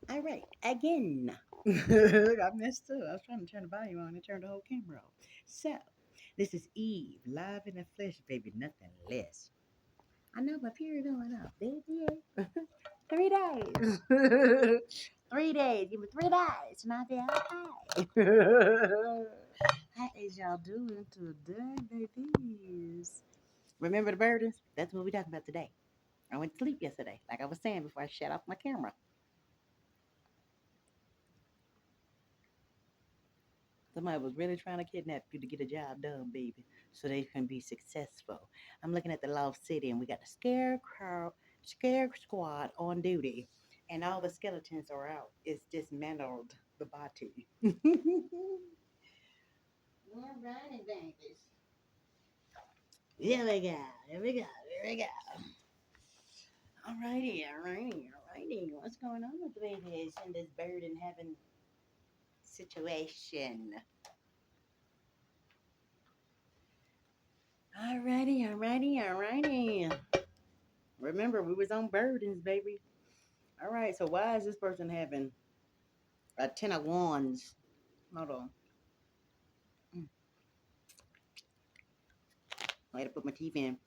All right, again. I messed up. I was trying to turn the volume on and turn the whole camera off. So, this is Eve, live in the flesh, baby, nothing less. I know my period going up, baby. 3 days. 3 days. Give me 3 days, and I'll be okay. How is y'all doing today, babies? Remember the burdens? That's what we're talking about today. I went to sleep yesterday, like I was saying before I shut off my camera. Somebody was really trying to kidnap you to get a job done, baby, so they can be successful. I'm looking at the Lost City, and we got the Scare Squad on duty, and all the skeletons are out. It's dismantled the body. All righty, babies. Here we go. Here we go. Here we go. All righty. All righty. All righty. What's going on with the babies in this bird in heaven situation? All righty. All righty. All righty. Remember, we was on burdens, baby. All right, so why is this person having a 10 of wands? Hold on. Mm, I had to put my teeth in.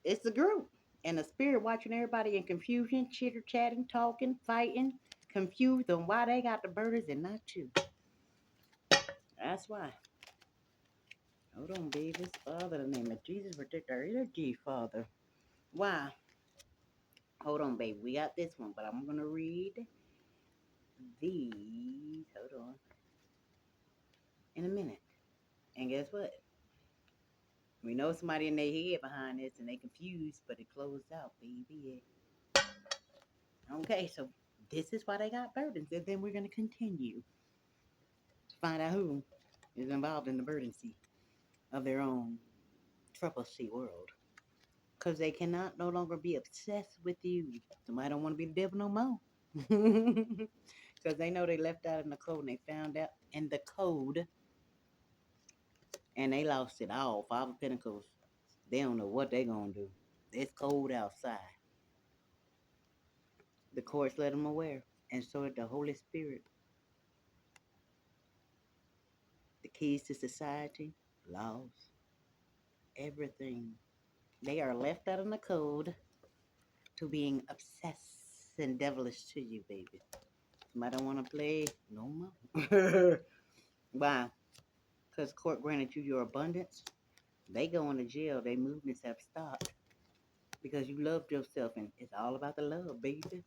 It's the group and the spirit watching everybody in confusion, chitter chatting, talking, fighting, confused on why they got the burdens and not you. That's why. Hold on, babies. Father, in the name of Jesus, protect our energy, Father. Why? Hold on, baby. We got this one, but I'm gonna read these. Hold on. In a minute. And guess what? We know somebody in their head behind this and they confused, but it closed out, baby. Okay, so this is why they got burdens. And then we're going to continue to find out who is involved in the burdency of their own troublesome world. Because they cannot no longer be obsessed with you. Somebody don't want to be the devil no more. Because they know they left out in the code and they found out in the code and they lost it all. Five of Pentacles. They don't know what they're going to do. It's cold outside. The courts let them aware, and so did the Holy Spirit. The keys to society, laws, everything. They are left out in the code to being obsessed and devilish to you, baby. Somebody don't want to play no more. Why? Because court granted you your abundance. They going to jail. Their movements have stopped because you loved yourself, and it's all about the love, baby.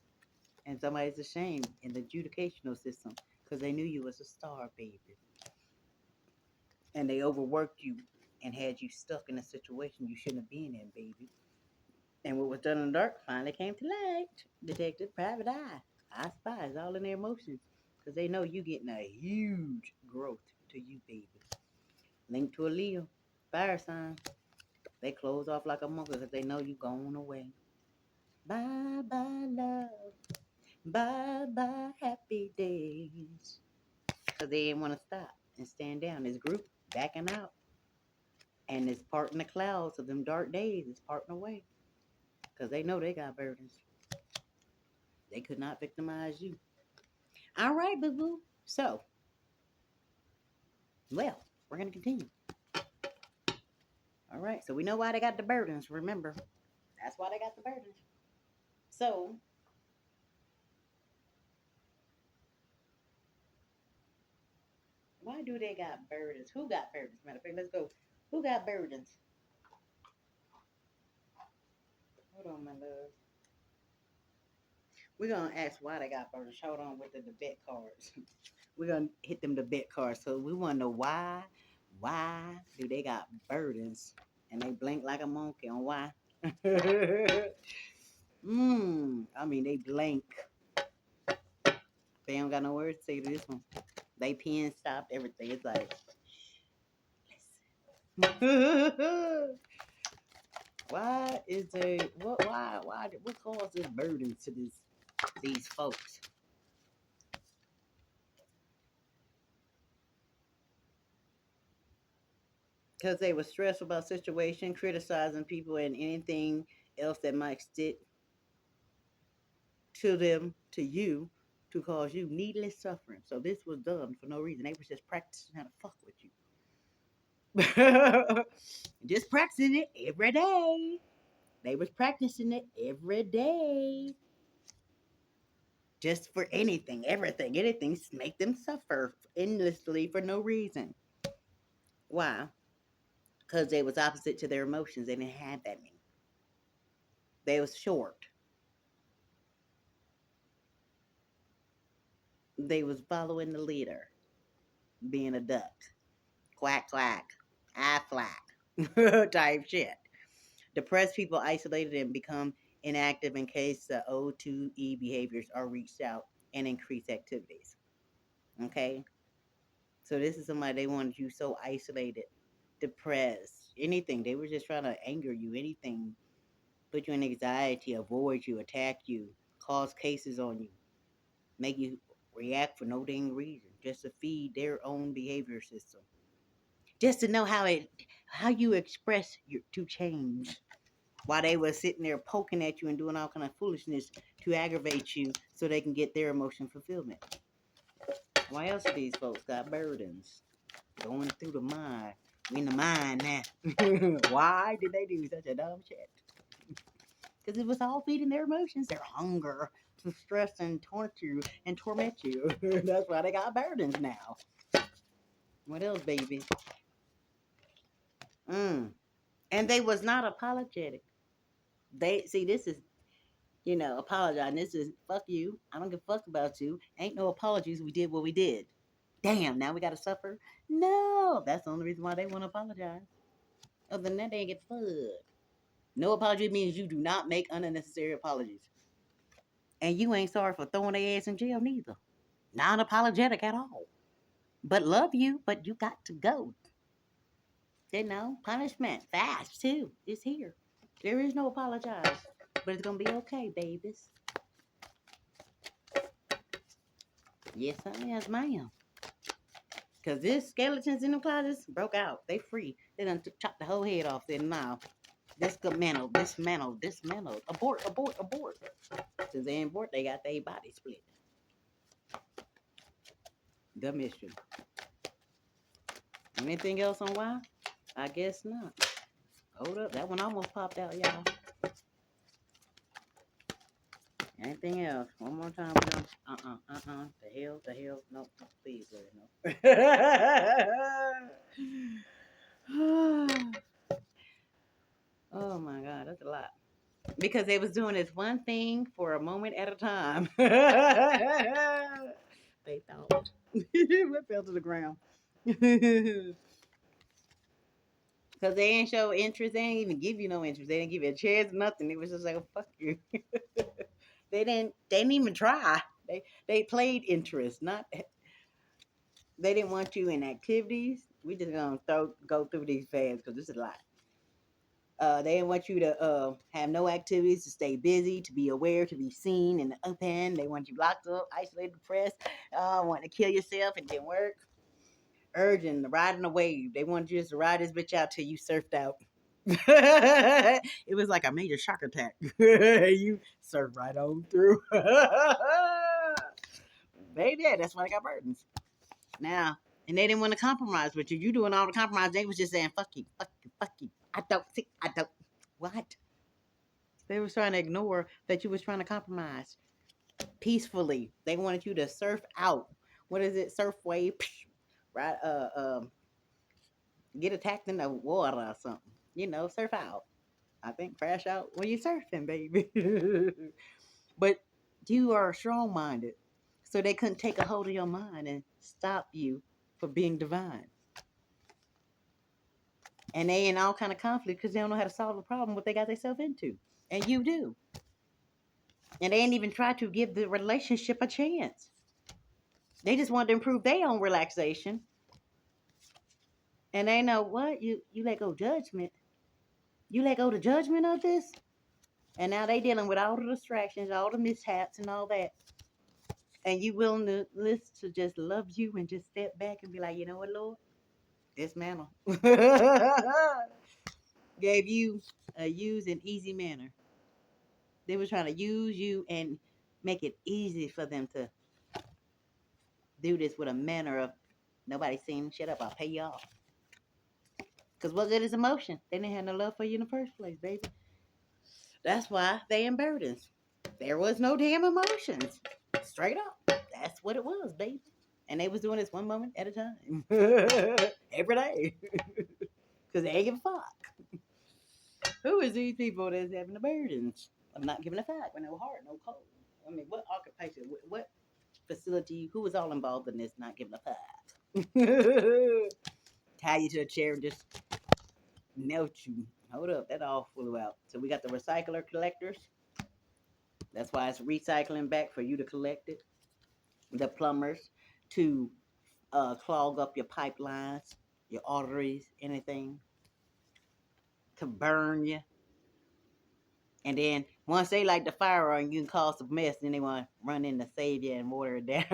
And somebody's ashamed in the adjudicational system because they knew you was a star, baby. And they overworked you and had you stuck in a situation you shouldn't have been in, baby. And what was done in the dark finally came to light. Detective Private Eye. I spies all in their emotions because they know you getting a huge growth to you, baby. Linked to a Leo, fire sign. They close off like a monkey because they know you going away. Bye bye love. Bye bye happy days. Because they didn't want to stop and stand down. This group backing out. And it's parting the clouds of them dark days. It's parting away. Because they know they got burdens. They could not victimize you. All right, boo boo. So, well, we're going to continue. All right. So, we know why they got the burdens. Remember, that's why they got the burdens. So, why do they got burdens? Who got burdens? Matter of fact, let's go. Who got burdens? Hold on, my love. We're going to ask why they got burdens. Hold on with the debate cards. We're going to hit them debate cards. So, we want to know why. Why do they got burdens? And they blink like a monkey on why. I mean, they blank. They don't got no words to say to this one. They pen stopped everything. It's like, listen. Why is they what caused this burden to these folks? Because they were stressed about situation, criticizing people and anything else that might stick to them, to you, to cause you needless suffering. So this was done for no reason. They was just practicing how to fuck with you. Just practicing it every day. They was practicing it every day. Just for anything, make them suffer endlessly for no reason. Why? Because they was opposite to their emotions. They didn't have that many. They was short. They was following the leader, being a duck. Quack quack, I flack type shit. Depressed people isolated and become inactive in case the O2E behaviors are reached out and increase activities. Okay? So this is somebody they wanted you so isolated, depressed, anything. They were just trying to anger you, anything, put you in anxiety, avoid you, attack you, cause cases on you, make you react for no dang reason, just to feed their own behavior system. Just to know how you express your to change. While they were sitting there poking at you and doing all kind of foolishness to aggravate you so they can get their emotion fulfillment. Why else do these folks got burdens going through the mind? We in the mind now. Why did they do such a dumb shit? Because it was all feeding their emotions, their hunger to stress and torture and torment you. That's why they got burdens now. What else, baby? And they was not apologetic. They see this is apologize. This is fuck you. I don't give a fuck about you. Ain't no apologies. We did what we did. Damn, now we gotta suffer? No, that's the only reason why they want to apologize. Other than that, they ain't get fucked. No apology means you do not make unnecessary apologies. And you ain't sorry for throwing their ass in jail neither. Non apologetic at all. But love you, but you got to go. Punishment. Fast too. It's here. There is no apologize. But it's gonna be okay, babies. Yes, yes, ma'am. Cause this skeletons in the closets broke out. They free. They done chopped the whole head off their mouth. Dismantle. Abort. Since they abort, they got their body split. The mission. Anything else on why? I guess not. Hold up, that one almost popped out, y'all. Anything else? One more time. The hell. No, please, Lord, no. Oh my God, that's a lot. Because they was doing this one thing for a moment at a time. They thought. What fell to the ground? Because they ain't show interest. They ain't even give you no interest. They didn't give you a chance, nothing. It was just like, oh, fuck you. They didn't even try. They played interest, not they didn't want you in activities. We just gonna go through these fast because this is a lot. They didn't want you to have no activities, to stay busy, to be aware, to be seen in the open. They want you locked up, isolated, depressed, wanting to kill yourself and didn't work. Urging, riding a wave. They wanted you just to ride this bitch out till you surfed out. It was like a major shock attack. You surfed right on through. Baby, yeah, that's why I got burdens. Now, and they didn't want to compromise with you. You doing all the compromise. They was just saying, fuck you, fuck you, fuck you. I don't. What? They was trying to ignore that you was trying to compromise peacefully. They wanted you to surf out. What is it? Surf wave, right? Get attacked in the water or something. Surf out. I think crash out when you surfing, baby. But you are strong minded, so they couldn't take a hold of your mind and stop you from being divine. And they in all kind of conflict because they don't know how to solve the problem what they got themselves into, and you do. And they ain't even try to give the relationship a chance. They just want to improve their own relaxation. And they know what? You let go judgment. You let go the judgment of this. And now they dealing with all the distractions, all the mishaps and all that. And you willing to just love you and just step back and be like, you know what, Lord? Dismantle. Gave you a use and easy manner. They were trying to use you and make it easy for them to do this with a manner of nobody saying shut up, I'll pay you off. Because what good is emotion? They didn't have no love for you in the first place, baby. That's why they in burdens. There was no damn emotions. Straight up. That's what it was, baby. And they was doing this one moment at a time. Every day. Because they ain't give a fuck. Who is these people that's having the burdens of not giving a fuck with no heart, no cold? I mean, what occupation, what facility, who was all involved in this not giving a fuck? Tie you to a chair and just melt you. Hold up, that all flew out. So we got the recycler collectors. That's why it's recycling back for you to collect it. The plumbers to clog up your pipelines, your arteries, anything to burn you. And then once they light the fire on, you can cause a mess. Then they want to run in to save you and water it down.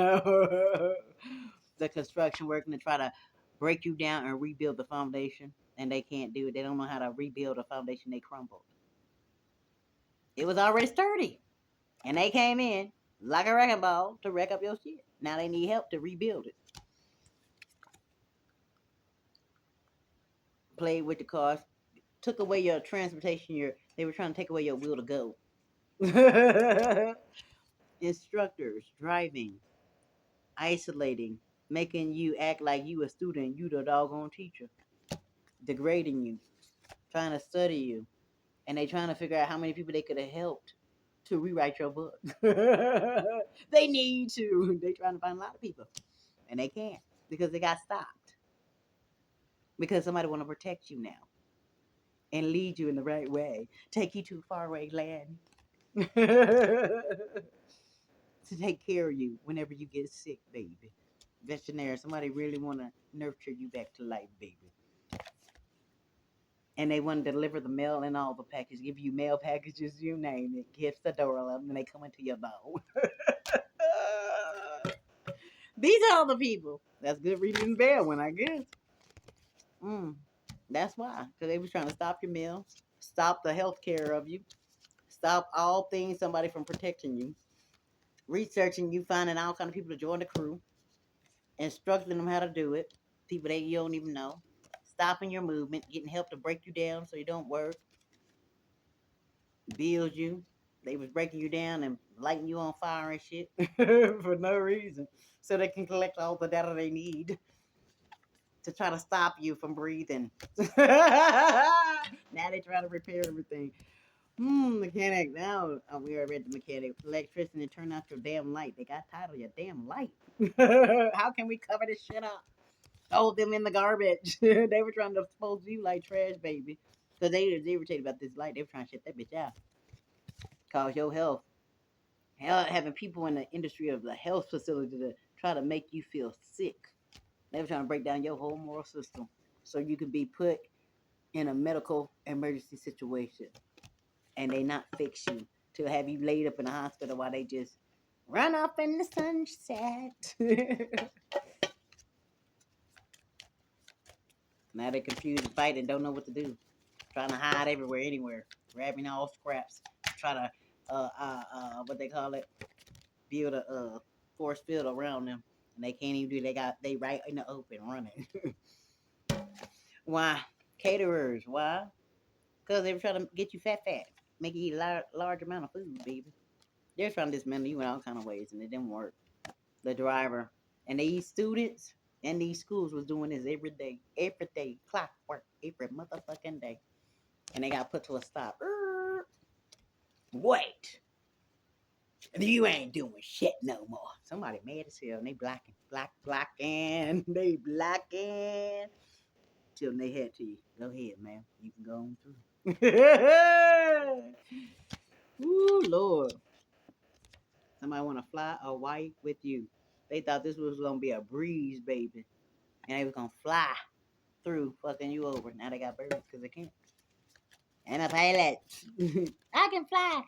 The construction working to try to break you down and rebuild the foundation. And they can't do it. They don't know how to rebuild a foundation they crumbled. It was already sturdy. And they came in like a wrecking ball to wreck up your shit. Now they need help to rebuild it. Played with the cars. Took away your transportation. They were trying to take away your will to go. Instructors driving, isolating, making you act like you a student, you the doggone teacher, degrading you, trying to study you, and they trying to figure out how many people they could have helped to rewrite your book. They need to. They trying to find a lot of people, and they can't because they got stopped because somebody want to protect you now and lead you in the right way, take you to faraway land. To take care of you whenever you get sick, baby. Veterinary, somebody really want to nurture you back to life, baby. And they want to deliver the mail and all the packages, give you mail packages, you name it, gifts, the door of them, and they come into your door. These are all the people. That's good reading bell when I guess. That's why. Because they was trying to stop your mail, stop the health care of you, stop all things somebody from protecting you, researching you, finding all kind of people to join the crew, instructing them how to do it, people that you don't even know, stopping your movement, getting help to break you down so you don't work, build you. They was breaking you down and lighting you on fire and shit for no reason, so they can collect all the data they need to try to stop you from breathing. Now they try to repair everything. Mechanic. Now we already read the mechanic. Electricity, turn out your damn light. They got tired of your damn light. How can we cover this shit up? Throw them in the garbage. They were trying to dispose you like trash, baby. Because they was irritated about this light. They were trying to shut that bitch out. Cause your health. Hell, having people in the industry of the health facility to try to make you feel sick. They were trying to break down your whole moral system so you could be put in a medical emergency situation and they not fix you to have you laid up in the hospital while they just run off in the sunset. Now they confused and fight and don't know what to do. Trying to hide everywhere, anywhere, grabbing all scraps, try to what they call it, build a force field around them, and they can't even do. They right in the open running. Why? Caterers. Why? Because they were trying to get you fat, make you eat a large amount of food, baby. They're trying to dismantle you in all kind of ways, and it didn't work. The driver and these students and these schools was doing this every day, clockwork, every motherfucking day, and they got put to a stop. Wait, you ain't doing shit no more. Somebody mad as hell, and they blocking, they blocking. Till they head to you. Go ahead, man. You can go on through. Ooh, Lord. Somebody want to fly a white with you. They thought this was going to be a breeze, baby. And they was going to fly through fucking you over. Now they got birds because they can't. And a pilot. I can fly.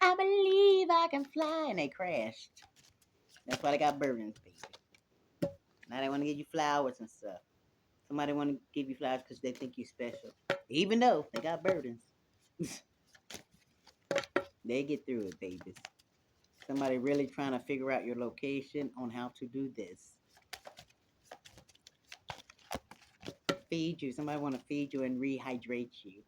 I believe I can fly. And they crashed. That's why they got burdens, baby. Now they want to give you flowers and stuff. Somebody want to give you flowers because they think you special. Even though they got burdens. They get through it, babies. Somebody really trying to figure out your location on how to do this. Feed you. Somebody want to feed you and rehydrate you.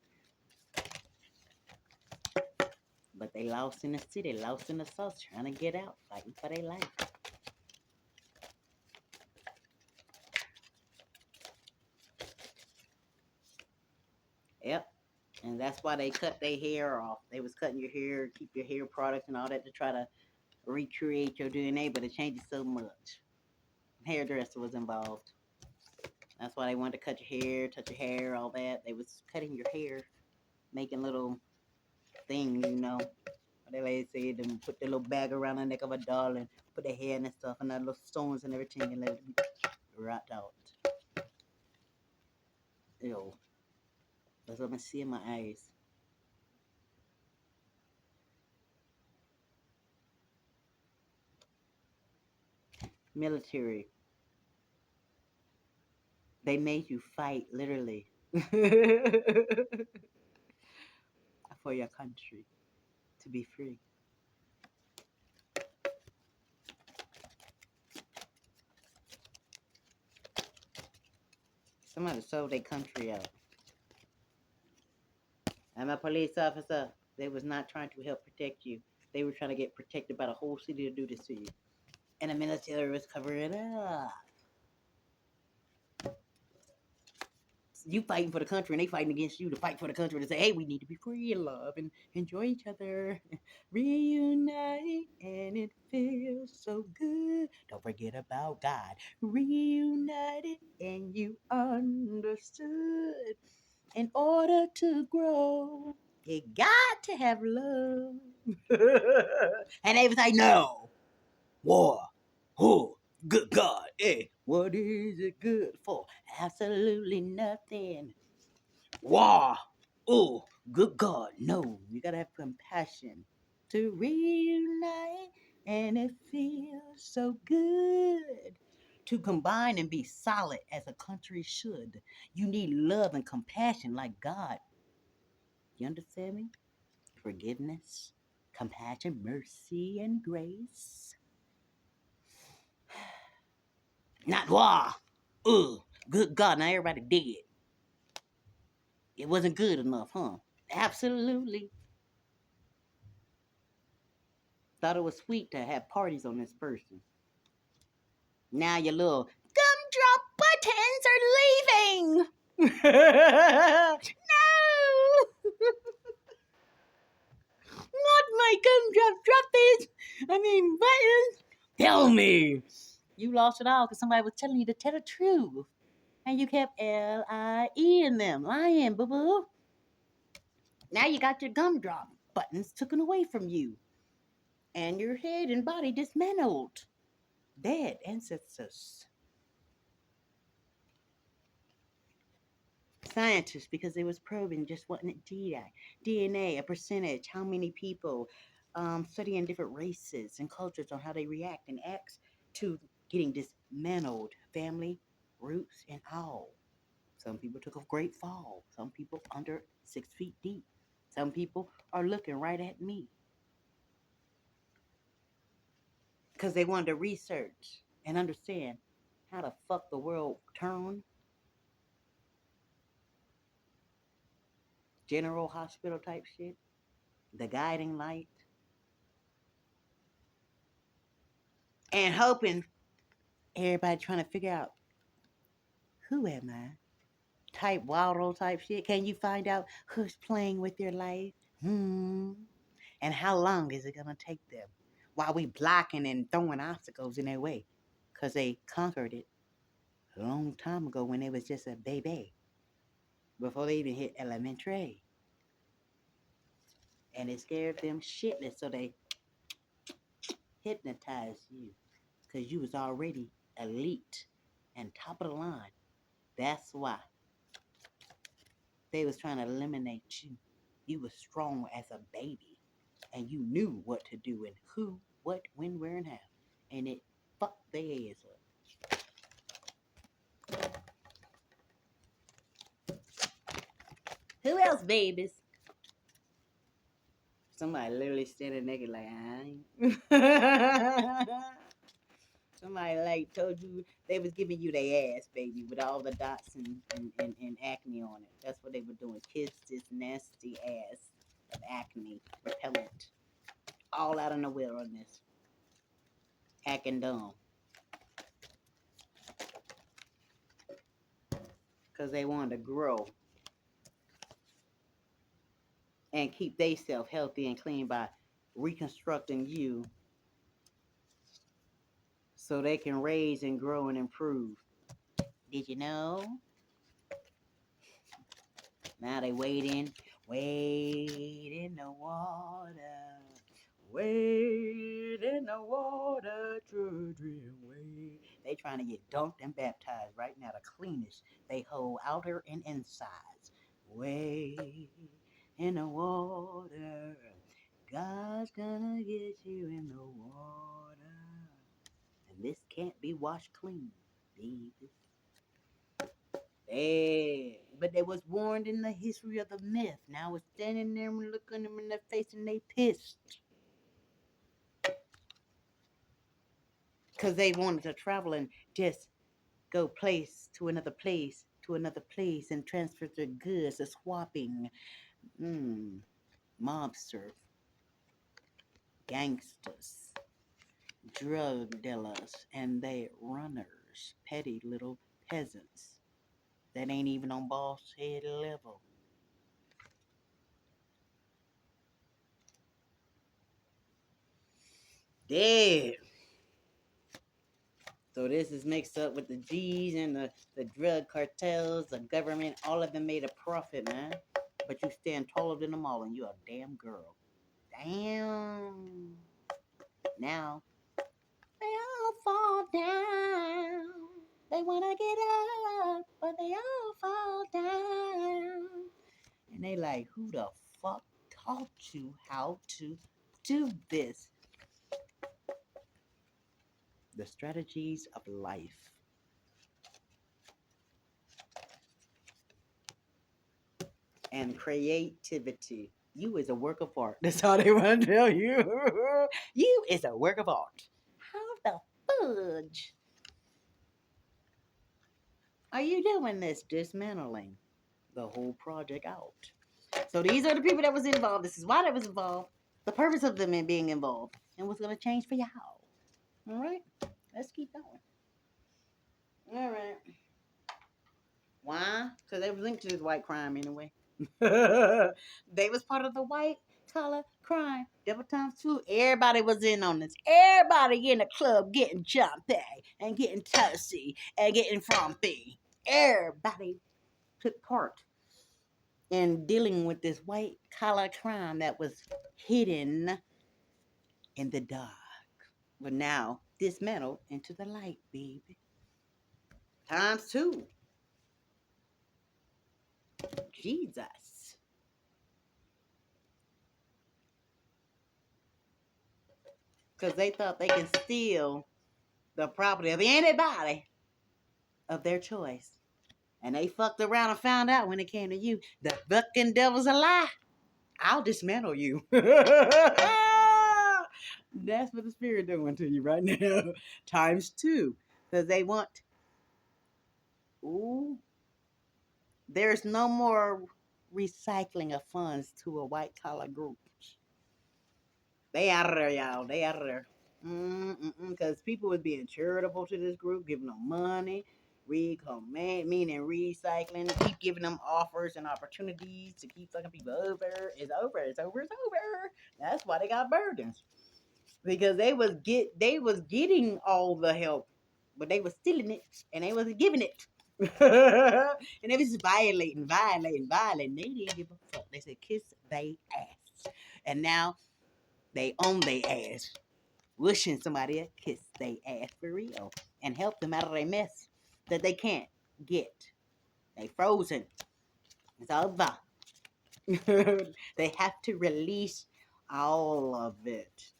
But they lost in the city, lost in the sauce, trying to get out, fighting for their life. Yep. And that's why they cut their hair off. They was cutting your hair, keep your hair products and all that to try to recreate your DNA, but it changes so much. Hairdresser was involved. That's why they wanted to cut your hair, touch your hair, all that. They was cutting your hair, making little things, you know. They like said them put the little bag around the neck of a doll and put their hair and stuff and that little stones and everything and let it rot out. Ew. That's what I see in my eyes. Military. They made you fight, literally, for your country to be free. Somebody sold their country out. I'm a police officer. They was not trying to help protect you. They were trying to get protected by the whole city to do this to you. And the military was covering it up. You fighting for the country and they fighting against you to fight for the country to say, hey, we need to be free and love and enjoy each other. Reunite and it feels so good. Don't forget about God. Reunited and you understood. In order to grow, you got to have love. And they was like, no. War. Oh, good God. Hey, what is it good for? Absolutely nothing. War. Oh, good God. No, you gotta have compassion to reunite, and it feels so good. To combine and be solid as a country should. You need love and compassion like God. You understand me? Forgiveness, compassion, mercy, and grace. Not war. Ugh, good God, now everybody dead. It wasn't good enough, huh? Absolutely. Thought it was sweet to have parties on this person. Now your little gumdrop buttons are leaving. No! Not my gumdrop droppies. I mean buttons. Tell me. You lost it all because somebody was telling you to tell the truth. And you kept L-I-E in them. Lying, boo-boo. Now you got your gumdrop buttons taken away from you. And your head and body dismantled. Dead ancestors. Scientists, because they was probing just what DNA, a percentage, how many people, studying different races and cultures on how they react and act to getting dismantled, family, roots, and all. Some people took a great fall. Some people under 6 feet deep. Some people are looking right at me because they wanted to research and understand how the fuck the world turned. General hospital type shit. The guiding light. And hoping everybody trying to figure out who am I? Type Waldo type shit. Can you find out who's playing with your life? And how long is it gonna take them? While we blocking and throwing obstacles in their way. Because they conquered it a long time ago when they was just a baby. Before they even hit elementary. And it scared them shitless, so they hypnotized you. Because you was already elite and top of the line. That's why they was trying to eliminate you. You was strong as a baby. And you knew what to do and who, what, when, where, and how. And it fucked their ass up. Who else, babies? Somebody literally standing naked like, I ain't. Somebody like told you they was giving you their ass, baby, with all the dots and acne on it. That's what they were doing. Kiss this nasty ass of acne repellent. All out in the wilderness. Acting dumb. Because they wanted to grow and keep themselves healthy and clean by reconstructing you so they can raise and grow and improve. Did you know? Now they wade in the water, wade in the water, children, wade. They trying to get dunked and baptized right now, the cleanest they hold outer and insides. Wade in the water, God's gonna get you in the water, and this can't be washed clean, baby. Hey, but they was warned in the history of the myth. Now it's standing there and looking them in the face and they pissed. Because they wanted to travel and just go place to another place to another place and transfer their goods, a swapping. Mobsters, gangsters, drug dealers, and they runners, petty little peasants that ain't even on boss head level. Dead. So this is mixed up with the G's and the drug cartels, the government. All of them made a profit, man. But you stand taller than them all, and you're a damn girl. Damn. Now, they all fall down. They want to get up, but they all fall down. And they like, who the fuck taught you how to do this? The strategies of life. And creativity. You is a work of art. That's all they want to tell you. You is a work of art. How the fudge are you doing this? Dismantling the whole project out. So these are the people that was involved. This is why they was involved. The purpose of them in being involved. And what's going to change for y'all. All right? Let's keep going. All right. Why? Because they was linked to this white crime anyway. They was part of the white collar crime. Double times two. Everybody was in on this. Everybody in the club getting jumpy and getting toasty and getting frumpy. Everybody took part in dealing with this white collar crime that was hidden in the dark. But now dismantled into the light, baby. Times two. Jesus. Because they thought they can steal the property of anybody of their choice. And they fucked around and found out when it came to you. The fucking devil's a lie. I'll dismantle you. That's what the spirit doing to you right now. Times two. Because they want, ooh, there's no more recycling of funds to a white collar group. They out of there, y'all. They out of there. Because people was being charitable to this group, giving them money, meaning recycling, keep giving them offers and opportunities to keep fucking people over. It's over. It's over. It's over. That's why they got burdens. Because they was getting all the help, but they was stealing it and they wasn't giving it. And they was just violating. They didn't give a fuck. They said kiss they ass. And now they own their ass. Wishing somebody to kiss their ass for real and help them out of their mess that they can't get. They frozen. It's over. They have to release all of it,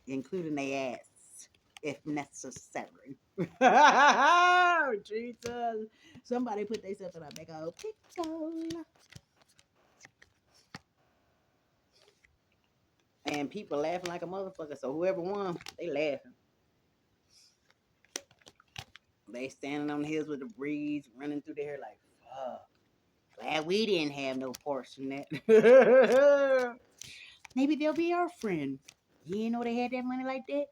including their ass, if necessary. Jesus. Somebody put themselves in a big old pickle. And people laughing like a motherfucker. So whoever won, they laughing. They standing on the hills with the breeze running through their hair like, fuck. Glad we didn't have no parts in that. Maybe they'll be our friend. You didn't know they had that money like that?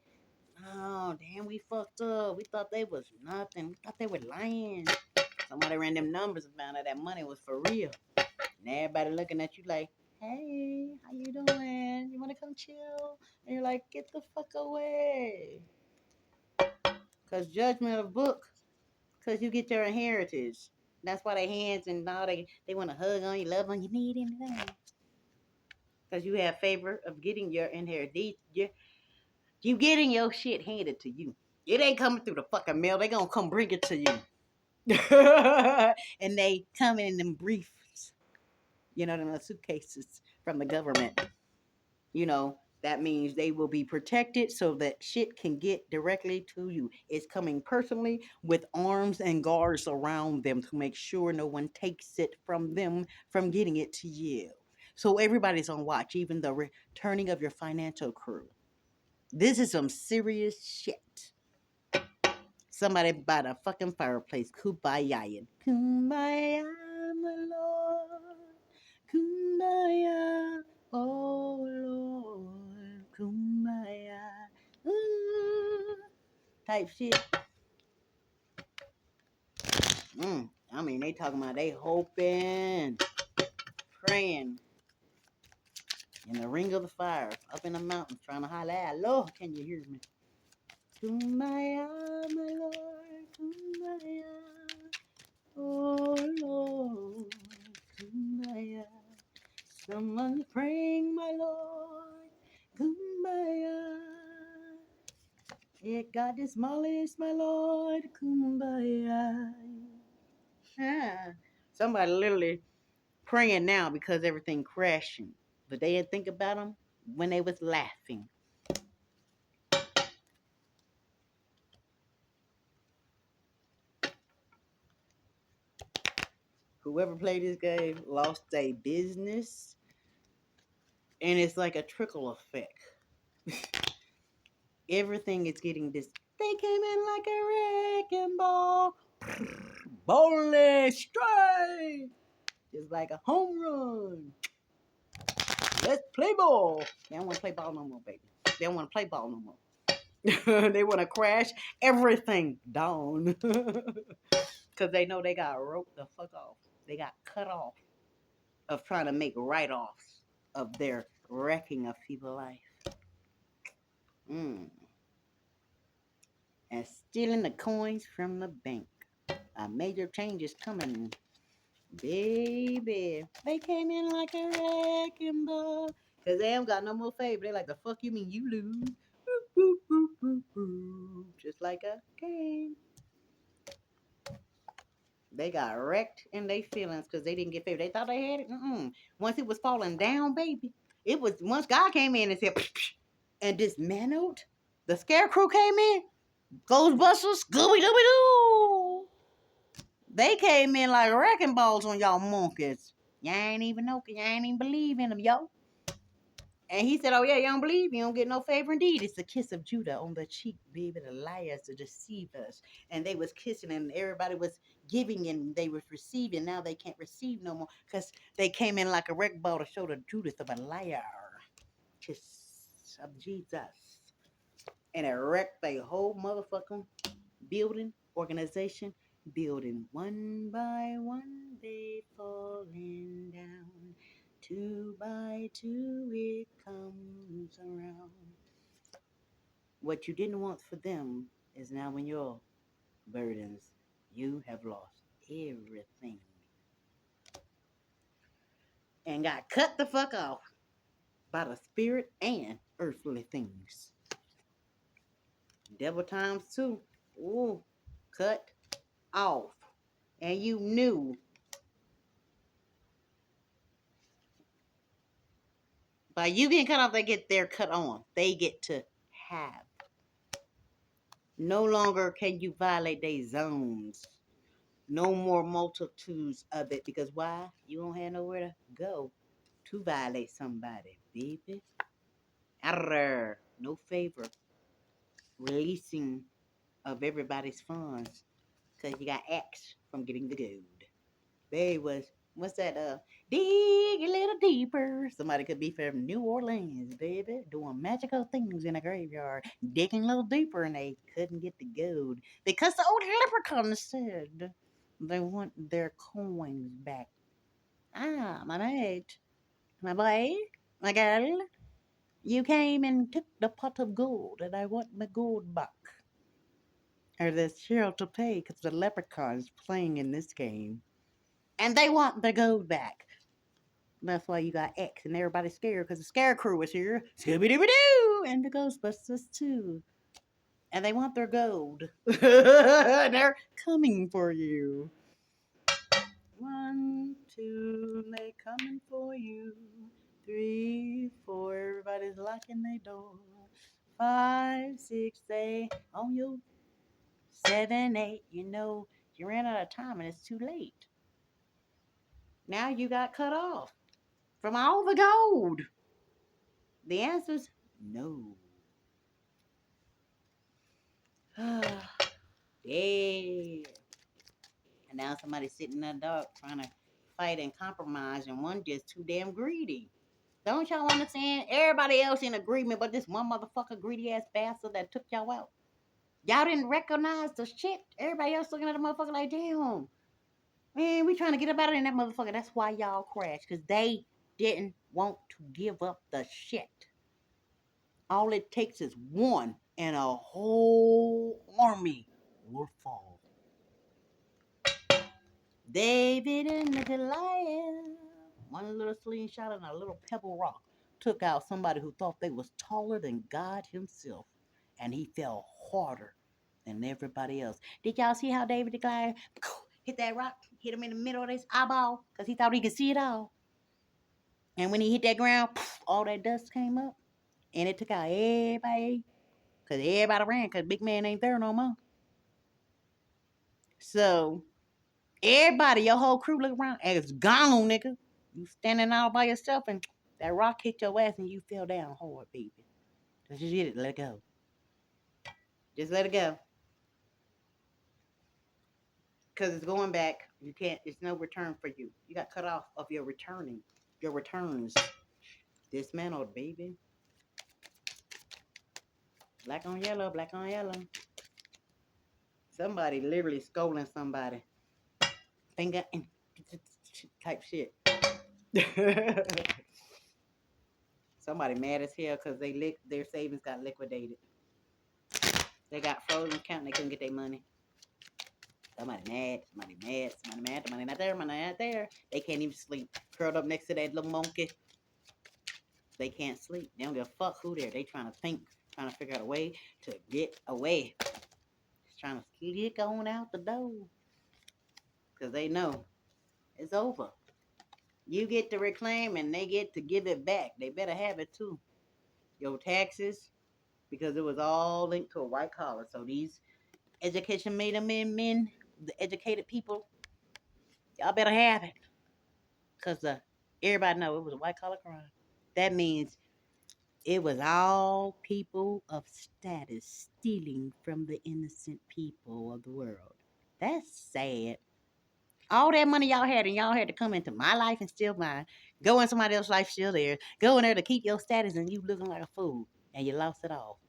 Oh, damn, we fucked up. We thought they was nothing. We thought they were lying. Somebody ran them numbers and found out that money was for real. And everybody looking at you like, hey, how you doing? You want to come chill? And you're like, get the fuck away. Because judgment of book, because you get your inheritance. That's why they hands and all they want to hug on you, love on you, need anything. Because you have favor of getting your inheritance. You getting your shit handed to you. It ain't coming through the fucking mail. They gonna come bring it to you. And they come in them briefs. You know, them suitcases from the government. You know, that means they will be protected so that shit can get directly to you. It's coming personally with arms and guards around them to make sure no one takes it from them from getting it to you. So everybody's on watch, even the returning of your financial crew. This is some serious shit. Somebody by the fucking fireplace, kumbaya. Kumbaya, my Lord. Kumbaya, oh Lord. Kumbaya. Ooh, type shit. I mean, they talking about they hoping, praying in the ring of the fire, up in the mountains, trying to holler out, Lord, can you hear me? Kumbaya, my Lord. Kumbaya. Oh Lord, kumbaya. Someone's praying, my Lord, kumbaya. It got the smallest, my Lord, kumbaya. Ah, somebody literally praying now because everything crashing, but they didn't think about them when they was laughing. Whoever played this game lost their business, and it's like a trickle effect. Everything is getting this. They came in like a wrecking ball. Bowling strike. Just like a home run. Let's play ball. They don't want to play ball no more, baby. They don't want to play ball no more. They want to crash everything down. Because they know they got roped the fuck off. They got cut off of trying to make write-offs of their wrecking of people's life. And stealing the coins from the bank. A major change is coming. Baby, they came in like a wrecking ball. Because they ain't got no more favor. They like, the fuck you mean you lose? Boop, boop, boop, boop, boop. Just like a game. They got wrecked in their feelings because they didn't get favor. They thought they had it. Once it was falling down, baby, it was, once God came in and said, and dismantled, the scarecrow came in, Ghostbusters, Scooby-Dooby-Doo. They came in like wrecking balls on y'all monkeys. Y'all ain't even know, cause y'all ain't even believe in them, yo. And he said, oh yeah, you don't believe? You don't get no favor indeed. It's the kiss of Judah on the cheek, baby, to lie us, to deceive us. And they was kissing and everybody was giving and they was receiving. Now they can't receive no more because they came in like a wreck ball to show the Judith of a liar. Kiss of Jesus. And it wrecked the whole motherfucking building, organization, building. One by one, they falling down. Two by two, it comes around. What you didn't want for them is now in your burdens. You have lost everything and got cut the fuck off by the spirit and earthly things. Devil times two. Ooh, cut off. And you knew. By you getting cut off, they get their cut on. They get to have. No longer can you violate their zones. No more multitudes of it. Because why? You don't have nowhere to go to violate somebody, baby. Arr, no favor. Releasing of everybody's funds. Because you got X from getting the gold. They was, what's that? Dig a little deeper. Somebody could be from New Orleans, baby, doing magical things in a graveyard, digging a little deeper, and they couldn't get the gold because the old leprechaun said they want their coins back. Ah, my mate, my boy, my girl, you came and took the pot of gold, and I want my gold back. Or there's Cheryl to pay because the leprechaun's playing in this game. And they want the gold back. That's why you got X and everybody's scared because the Scarecrow is here. Scooby Dooby Doo! And the Ghostbusters too. And they want their gold. They're coming for you. 1, 2, they coming for you. 3, 4, everybody's locking their door. 5, 6, they on you. 7, 8, you know, you ran out of time and it's too late. Now you got cut off from all the gold. The answer's no. Yeah. And now somebody's sitting in the dark trying to fight and compromise, and one just too damn greedy. Don't y'all understand? Everybody else in agreement, but this one motherfucker greedy ass bastard that took y'all out. Y'all didn't recognize the shit. Everybody else looking at the motherfucker like, damn. Man, we trying to get up out of that motherfucker. That's why y'all crashed. Because they didn't want to give up the shit. All it takes is one, and a whole army will fall. David and the Goliath. One little slingshot and a little pebble rock took out somebody who thought they was taller than God himself. And he fell harder than everybody else. Did y'all see how David the Goliath hit that rock? Hit him in the middle of his eyeball because he thought he could see it all. And when he hit that ground, all that dust came up. And it took out everybody. Because everybody ran because big man ain't there no more. So, everybody, your whole crew look around and it's gone, nigga. You standing all by yourself and that rock hit your ass and you fell down hard, baby. Just hit it, let it go. Just let it go. Because it's going back. You can't, it's no return for you. You got cut off of your returning, your returns. Dismantled, baby. Black on yellow, black on yellow. Somebody literally scolding somebody. Finger type shit. Somebody mad as hell because their savings got liquidated. They got frozen account and they couldn't get their money. Somebody mad, the money not there, money not there. They can't even sleep. Curled up next to that little monkey. They can't sleep. They don't give a fuck who there. They trying to think, trying to figure out a way to get away. Just trying to sneak on out the door. Because they know it's over. You get to reclaim and they get to give it back. They better have it too. Your taxes, because it was all linked to a white collar. So these education made them men, the educated people, y'all better have it. Because everybody know it was a white collar crime. That means it was all people of status stealing from the innocent people of the world. That's sad. All that money y'all had and y'all had to come into my life and steal mine. Go in somebody else's life still there. Go in there to keep your status and you looking like a fool. And you lost it all.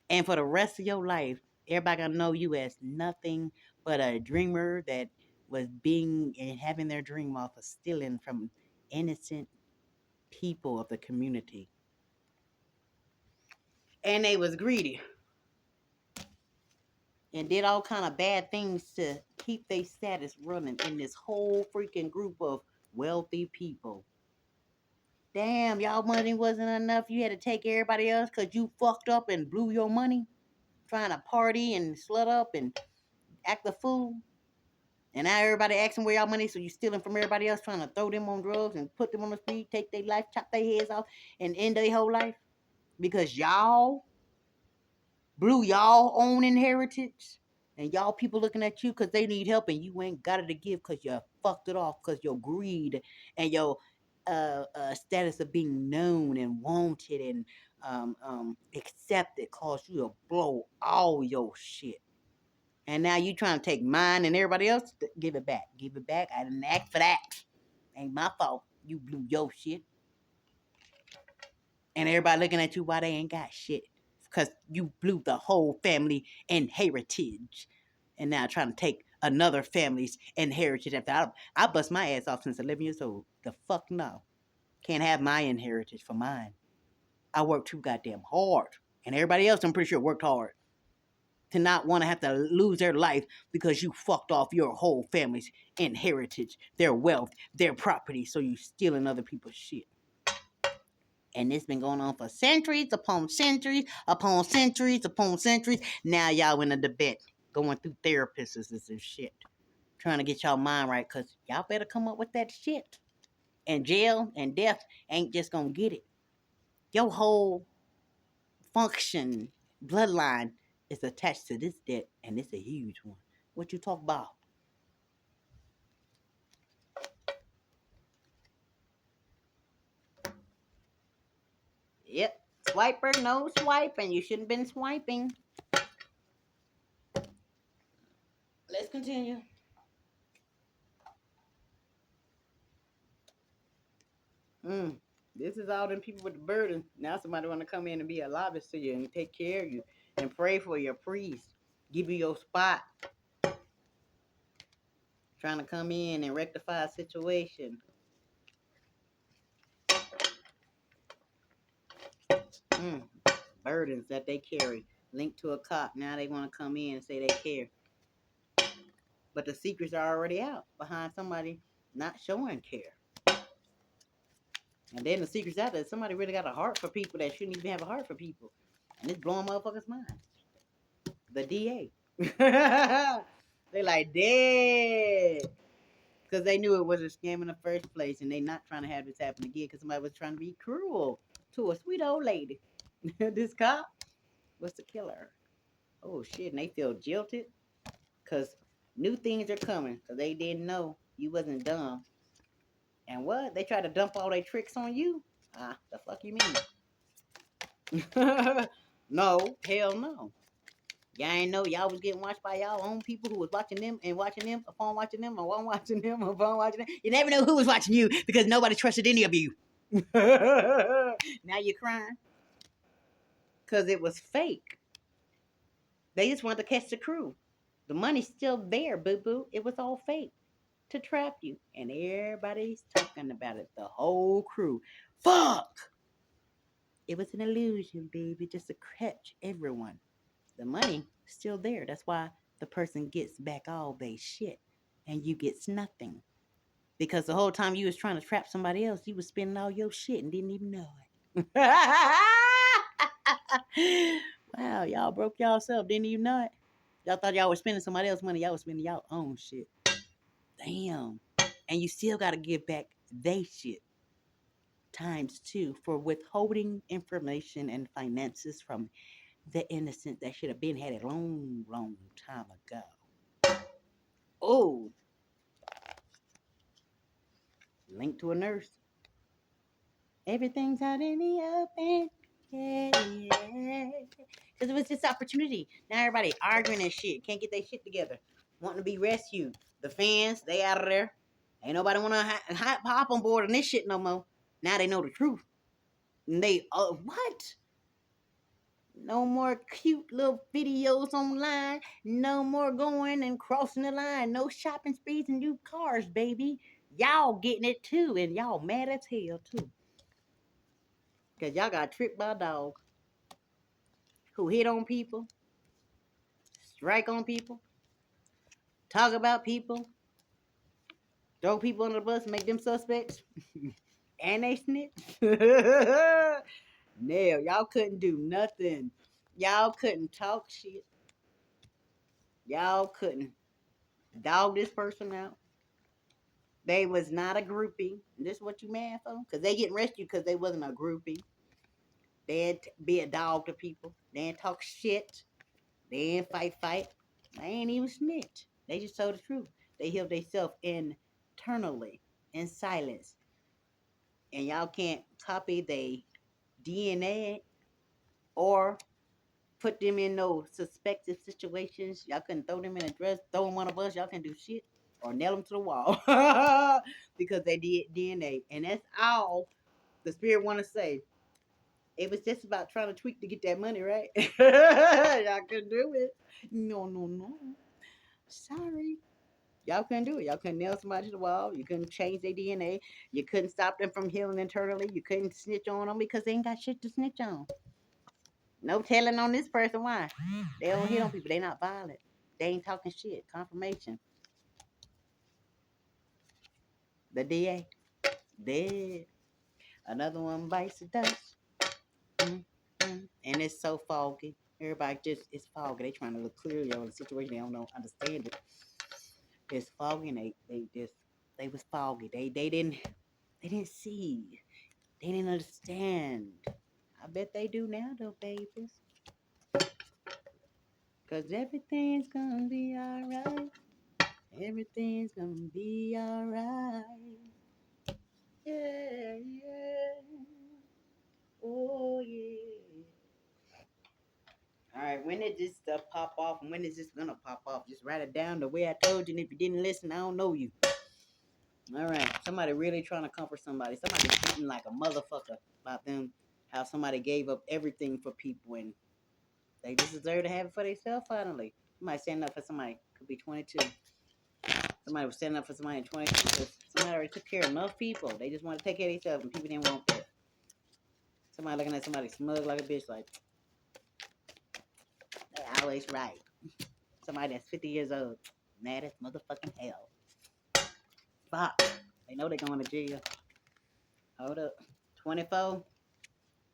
And for the rest of your life, everybody gonna know you as nothing but a dreamer that was being and having their dream off of stealing from innocent people of the community. And they was greedy. And did all kind of bad things to keep their status running in this whole freaking group of wealthy people. Damn, y'all money wasn't enough. You had to take everybody else because you fucked up and blew your money trying to party and slut up and act a fool. And now everybody asking where y'all money, so you stealing from everybody else, trying to throw them on drugs and put them on the street, take their life, chop their heads off, and end their whole life because y'all blew y'all own inheritance, and y'all people looking at you because they need help, and you ain't got it to give because you fucked it off because your greed and your status of being known and wanted and accepted cause you to blow all your shit. And now you trying to take mine and everybody else? Give it back. Give it back. I didn't ask for that. Ain't my fault. You blew your shit. And everybody looking at you why they ain't got shit. Because you blew the whole family inheritance. And now trying to take another family's inheritance after I bust my ass off since 11 years old. The fuck no. Can't have my inheritance for mine. I worked too goddamn hard. And everybody else, I'm pretty sure, worked hard to not want to have to lose their life because you fucked off your whole family's inheritance, their wealth, their property, so you stealing other people's shit. And it's been going on for centuries upon centuries upon centuries upon centuries. Now y'all in a debate, going through therapists and shit, trying to get y'all mind right, because y'all better come up with that shit. And jail and death ain't just gonna get it. Your whole function, bloodline is attached to this debt, and it's a huge one. What you talk about? Yep. Swiper, no swiping. You shouldn't have been swiping. Let's continue. This is all them people with the burden. Now somebody want to come in and be a lobbyist to you and take care of you and pray for your priest, give you your spot. Trying to come in and rectify a situation. Burdens that they carry linked to a cop. Now they want to come in and say they care. But the secrets are already out behind somebody not showing care. And then the secret's out that somebody really got a heart for people that shouldn't even have a heart for people. And it's blowing motherfuckers' minds. The DA. They like, dead. Because they knew it was a scam in the first place. And they not trying to have this happen again because somebody was trying to be cruel to a sweet old lady. This cop was the killer. Oh, shit. And they feel jilted because new things are coming. Because they didn't know you wasn't dumb. And what? They try to dump all their tricks on you? The fuck you mean? No, hell no. Y'all ain't know y'all was getting watched by y'all own people who was watching them and watching them, upon watching them, or one watching them, upon watching them. You never know who was watching you because nobody trusted any of you. Now you're crying. Because it was fake. They just wanted to catch the crew. The money's still there, boo-boo. It was all fake to trap you. And everybody's talking about it. The whole crew. Fuck! It was an illusion, baby, just to catch everyone. The money still there. That's why the person gets back all their shit and you gets nothing. Because the whole time you was trying to trap somebody else, you was spending all your shit and didn't even know it. Wow, y'all broke y'allself, didn't even know it. Y'all thought y'all was spending somebody else's money, y'all was spending y'all own shit. Damn. And you still gotta give back they shit times two for withholding information and finances from the innocent that should have been had it long, long time ago. Oh, linked to a nurse. Everything's out in the open. Yeah. Because it was this opportunity. Now everybody arguing and shit. Can't get their shit together. Wanting to be rescued. The fans, they out of there. Ain't nobody want to hop on board on this shit no more. Now they know the truth. And they, what? No more cute little videos online. No more going and crossing the line. No shopping sprees and new cars, baby. Y'all getting it too. And y'all mad as hell too. Because y'all got tricked by a dog who hit on people, strike on people, talk about people, throw people under the bus, make them suspects, and they snitch. No, y'all couldn't do nothing. Y'all couldn't talk shit. Y'all couldn't dog this person out. They was not a groupie. This is what you mad for? Because they getting rescued because they wasn't a groupie. They ain't be a dog to people. They ain't talk shit. They ain't fight. They ain't even snitch. They just told the truth. They healed themselves internally in silence. and y'all can't copy their DNA or put them in no suspected situations. Y'all couldn't throw them in a dress, throw them on a bus. Y'all can do shit or nail them to the wall because they did DNA. And that's all the spirit want to say. It was just about trying to tweak to get that money, right? Y'all couldn't do it. No, no, no. Sorry. Y'all couldn't do it. Y'all couldn't nail somebody to the wall. You couldn't change their DNA. You couldn't stop them from healing internally. You couldn't snitch on them because they ain't got shit to snitch on. No telling on this person why. They don't hit on people. They not violent. They ain't talking shit. Confirmation. The DA. Dead. Another one bites the dust. Mm, And it's so foggy. Everybody just, it's foggy. They trying to look clearly on the situation. They don't know, understand it. It's foggy and they was foggy. They didn't see. They didn't understand. I bet they do now though, babies. Cause everything's gonna be alright. Everything's gonna be alright. Yeah, yeah. Oh yeah. Alright, when did this stuff pop off and when is this gonna pop off? Just write it down the way I told you, and if you didn't listen, I don't know you. Alright. Somebody really trying to comfort somebody. Somebody treating like a motherfucker about them, how somebody gave up everything for people and they just deserve to have it for themselves finally. Somebody standing up for somebody could be 22. Somebody was standing up for somebody in 22 because somebody already took care of enough people. They just want to take care of themselves and people didn't want that. Somebody looking at somebody smug like a bitch like, they always right. Somebody that's 50 years old, mad as motherfucking hell. Fuck. They know they're going to jail. Hold up. 24,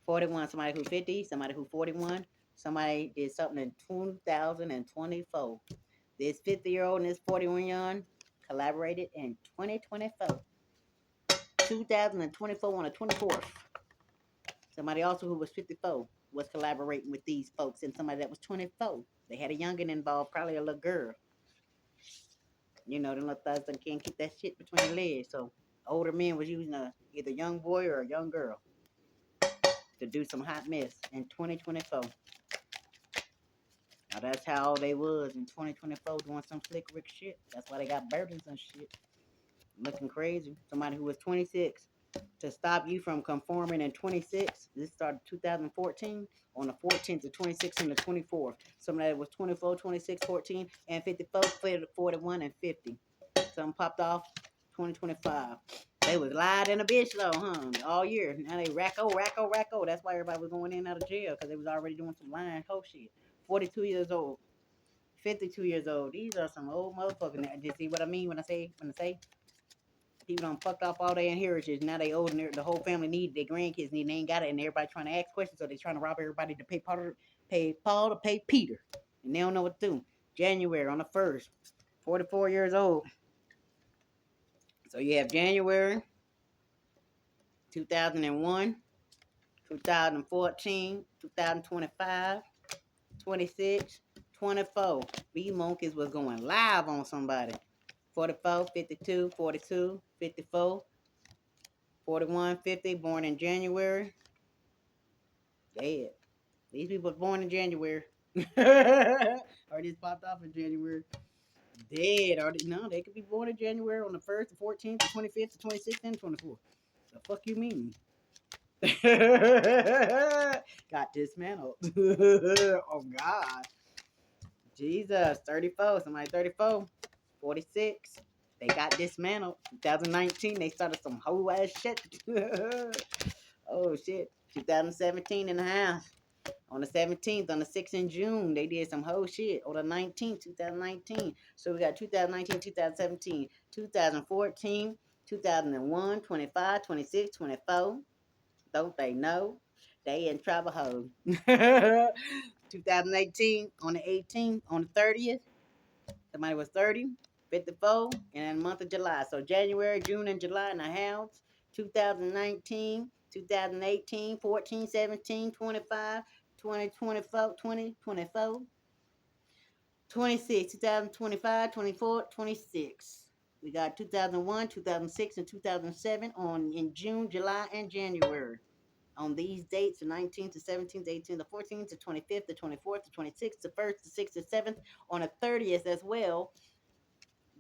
41. Somebody who 50, somebody who 41. Somebody did something in 2024. This 50-year-old and this 41-year-old collaborated in 2024. 2024 on the 24th. Somebody also who was 54 was collaborating with these folks, and somebody that was 24. They had a youngin' involved, probably a little girl. You know, the little thugs can't keep that shit between their legs. So older men was using either young boy or a young girl to do some hot mess in 2024. Now that's how they was in 2024 doing some slick Rick shit. That's why they got burdens and shit. Looking crazy. Somebody who was 26 to stop you from conforming in 26. This started 2014 on the 14th, the 26th, and the 24th. Somebody that was 24, 26, 14, and 54, 41, and 50. Something popped off 2025. They was lied in a bitch though, huh? All year. Now they racko. That's why everybody was going in and out of jail because they was already doing some lying hoe shit. 42 years old, 52 years old. These are some old motherfuckers. You see what I mean when I say people done fucked off all their inheritance. Now they old and the whole family need their grandkids need. They ain't got it, and everybody trying to ask questions, so they trying to rob everybody to pay Paul to pay Peter, and they don't know what to do. January on the 1st, 44 years old. So you have January 2001, 2014, 2025, 26, 24. These monkeys was going live on somebody. 44, 52, 42, 54, 41, 50, born in January. Dead. These people was born in January. Or just popped off in January. Dead. Or no, they could be born in January on the 1st, the 14th, the 25th, the 26th, and the 24th. The fuck you mean? Got dismantled. Oh God. Jesus. 34. Somebody 34. 46. They got dismantled. 2019, they started some whole ass shit. Oh shit. 2017 in the house. On the 17th, on the 6th in June, they did some whole shit. On the 19th, 2019. So we got 2019, 2017, 2014, 2001, 25, 26, 24. Don't they know? They in trouble hole. 2018, on the 18th, on the 30th, somebody was 30, 54, and in the month of July. So January, June, and July in the house. 2019, 2018, 14, 17, 25, 20, 24, 20, 24, 26, 2025, 24, 26. We got 2001, 2006, and 2007 in June, July, and January. On these dates, the 19th, the 17th, the 18th, the 14th, the 25th, the 24th, the 26th, the 1st, the 6th, the 7th, on the 30th as well.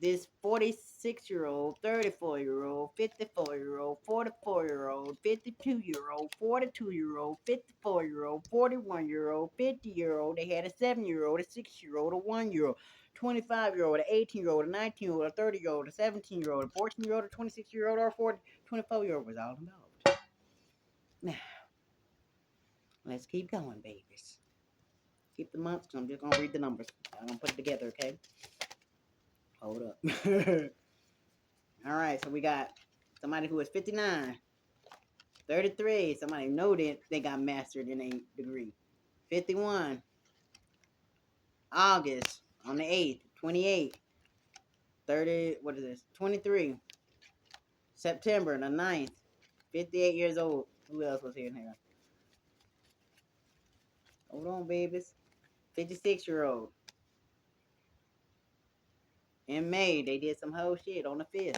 This 46-year-old, 34-year-old, 54-year-old, 44-year-old, 52-year-old, 42-year-old, 54-year-old, 41-year-old, 50-year-old. They had a 7-year-old, a 6-year-old, a 1-year-old, 25-year-old, an 18-year-old, a 19-year-old, a 30-year-old, a 17-year-old, a 14-year-old, a 26-year-old, or a 24-year-old was all involved. Now, let's keep going, babies. Keep the months, because I'm just going to read the numbers. I'm going to put it together, okay? Hold up. All right, so we got somebody who is 59, 33, somebody know that they got mastered in a degree. 51, August on the 8th, 28, 30, what is this? 23, September the 9th, 58 years old. Who else was here in here? Hold on, babies. 56-year-old. In May, they did some whole shit on the 5th.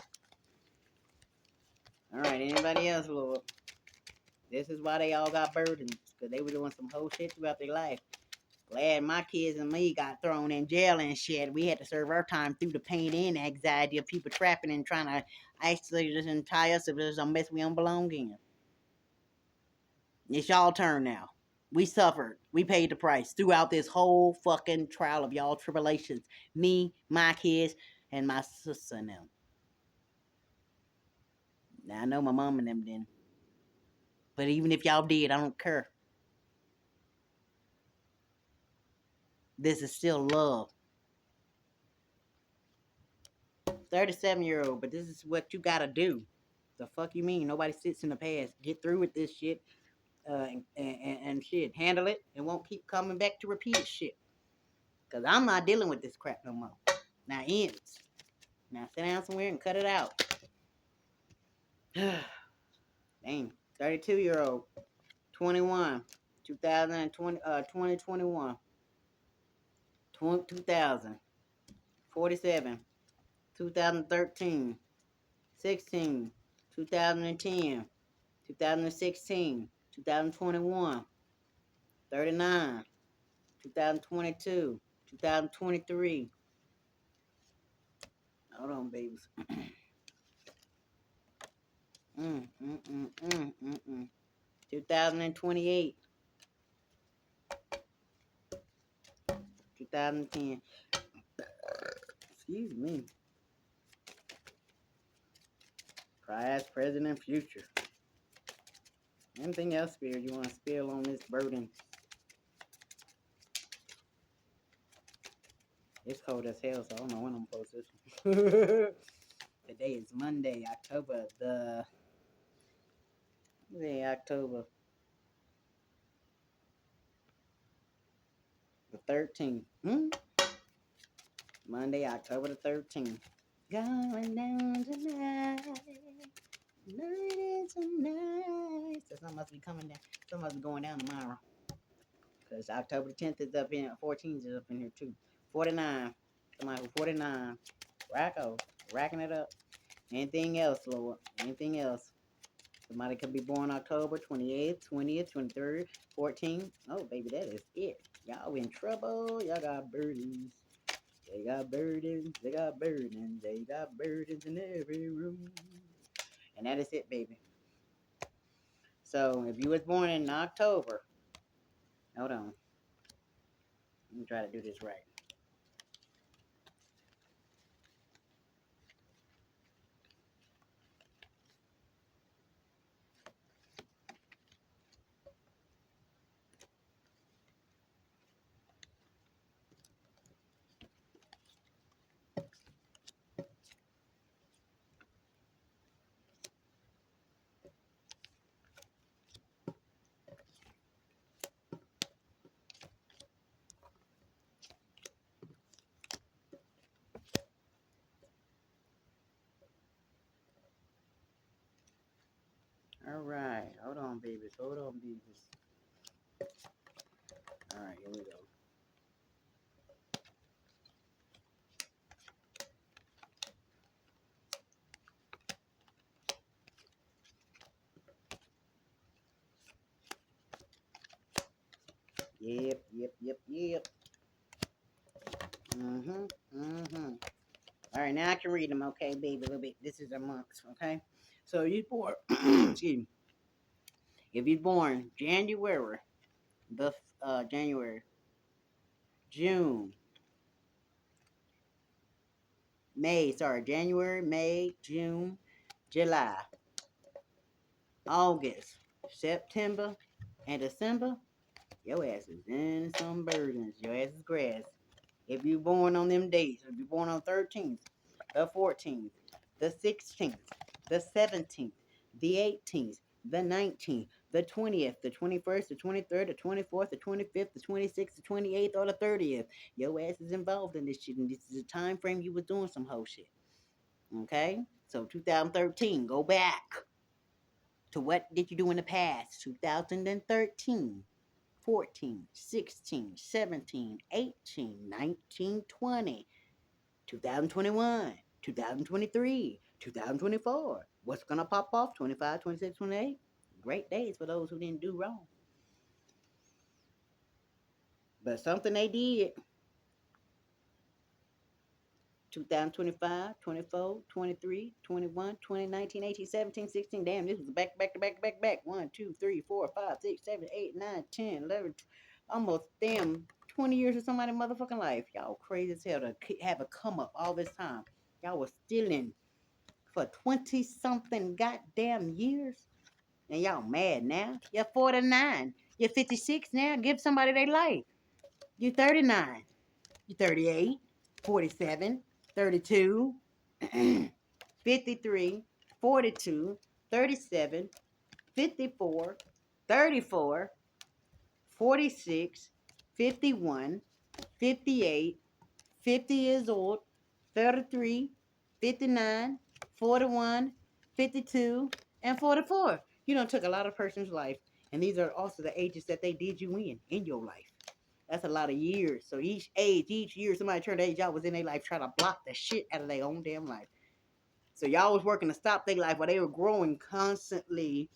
All right, anybody else, Lord? This is why they all got burdens, because they were doing some whole shit throughout their life. Glad my kids and me got thrown in jail and shit. We had to serve our time through the pain and anxiety of people trapping and trying to isolate us and tie us if there's a mess we don't belong in. It's y'all turn now. We suffered. We paid the price throughout this whole fucking trial of y'all tribulations. Me, my kids, and my sister and them. Now, I know my mom and them didn't. But even if y'all did, I don't care. This is still love. 37-year-old, but this is what you gotta do. The fuck you mean? Nobody sits in the past. Get through with this shit, and shit. Handle it, and won't keep coming back to repeat shit. Cause I'm not dealing with this crap no more. Now ends. Now sit down somewhere and cut it out. Dang. 32-year-old, 21, 2020, 2021, 2000, 47, 2013, 16, 2010, 2016, 2021, 39, 2022, 2023. Hold on, babies. 2028, 2010. Excuse me. Past, present, and future. Anything else, Spirit, you want to spill on this burden? It's cold as hell, so I don't know when I'm supposed to. Today is Monday, October the October the 13th. Monday, October the 13th. Going down tonight. Night is tonight. So something must be coming down. Something must be going down tomorrow. Because October the 10th is up in 14th is up in here too. 49. Somebody who 49. Racco. Racking it up. Anything else, Lord? Anything else? Somebody could be born October 28th, 20th, 23rd, 14th. Oh, baby, that is it. Y'all in trouble. Y'all got burdens. They got burdens. They got burdens. They got burdens in every room. And that is it, baby. So, if you was born in October, hold on. Let me try to do this right. All right. Hold on, babies. Hold on, babies. All right, here we go. Yep. Mm-hmm. All right, now I can read them, okay, baby, a little bit. This is a month, okay? So you born, excuse me. If you're born January, January, June, January, May, June, July, August, September, and December, your ass is in some burdens. Your ass is grass. If you're born on them dates, if you're born on 13th, the 14th, the 16th, the 17th, the 18th, the 19th, the 20th, the 21st, the 23rd, the 24th, the 25th, the 26th, the 28th, or the 30th, your ass is involved in this shit, and this is the time frame you was doing some whole shit. Okay? So 2013, go back to what did you do in the past? 2013. 14, 16, 17, 18, 19, 20, 2021, 2023, 2024. What's going to pop off? 25, 26, 28. Great days for those who didn't do wrong. But something they did. 2025, 24, 23, 21, 20, 19, 18, 17, 16. Damn, this was back. 1, 2, 3, 4, 5, 6, 7, 8, 9, 10, 11, almost damn 20 years of somebody's motherfucking life. Y'all crazy as hell to have a come up all this time. Y'all was stealing for 20 something goddamn years. And y'all mad now. You're 49. You're 56 now. Give somebody their life. You're 39. You're 38, 47, 32, 53, 42, 37, 54, 34, 46, 51, 58, 50 years old, 33, 59, 41, 52, and 44. You done took a lot of person's life, and these are also the ages that they did you in your life. That's a lot of years. So each year somebody turned age out was in their life trying to block the shit out of their own damn life. So y'all was working to stop their life while they were growing constantly,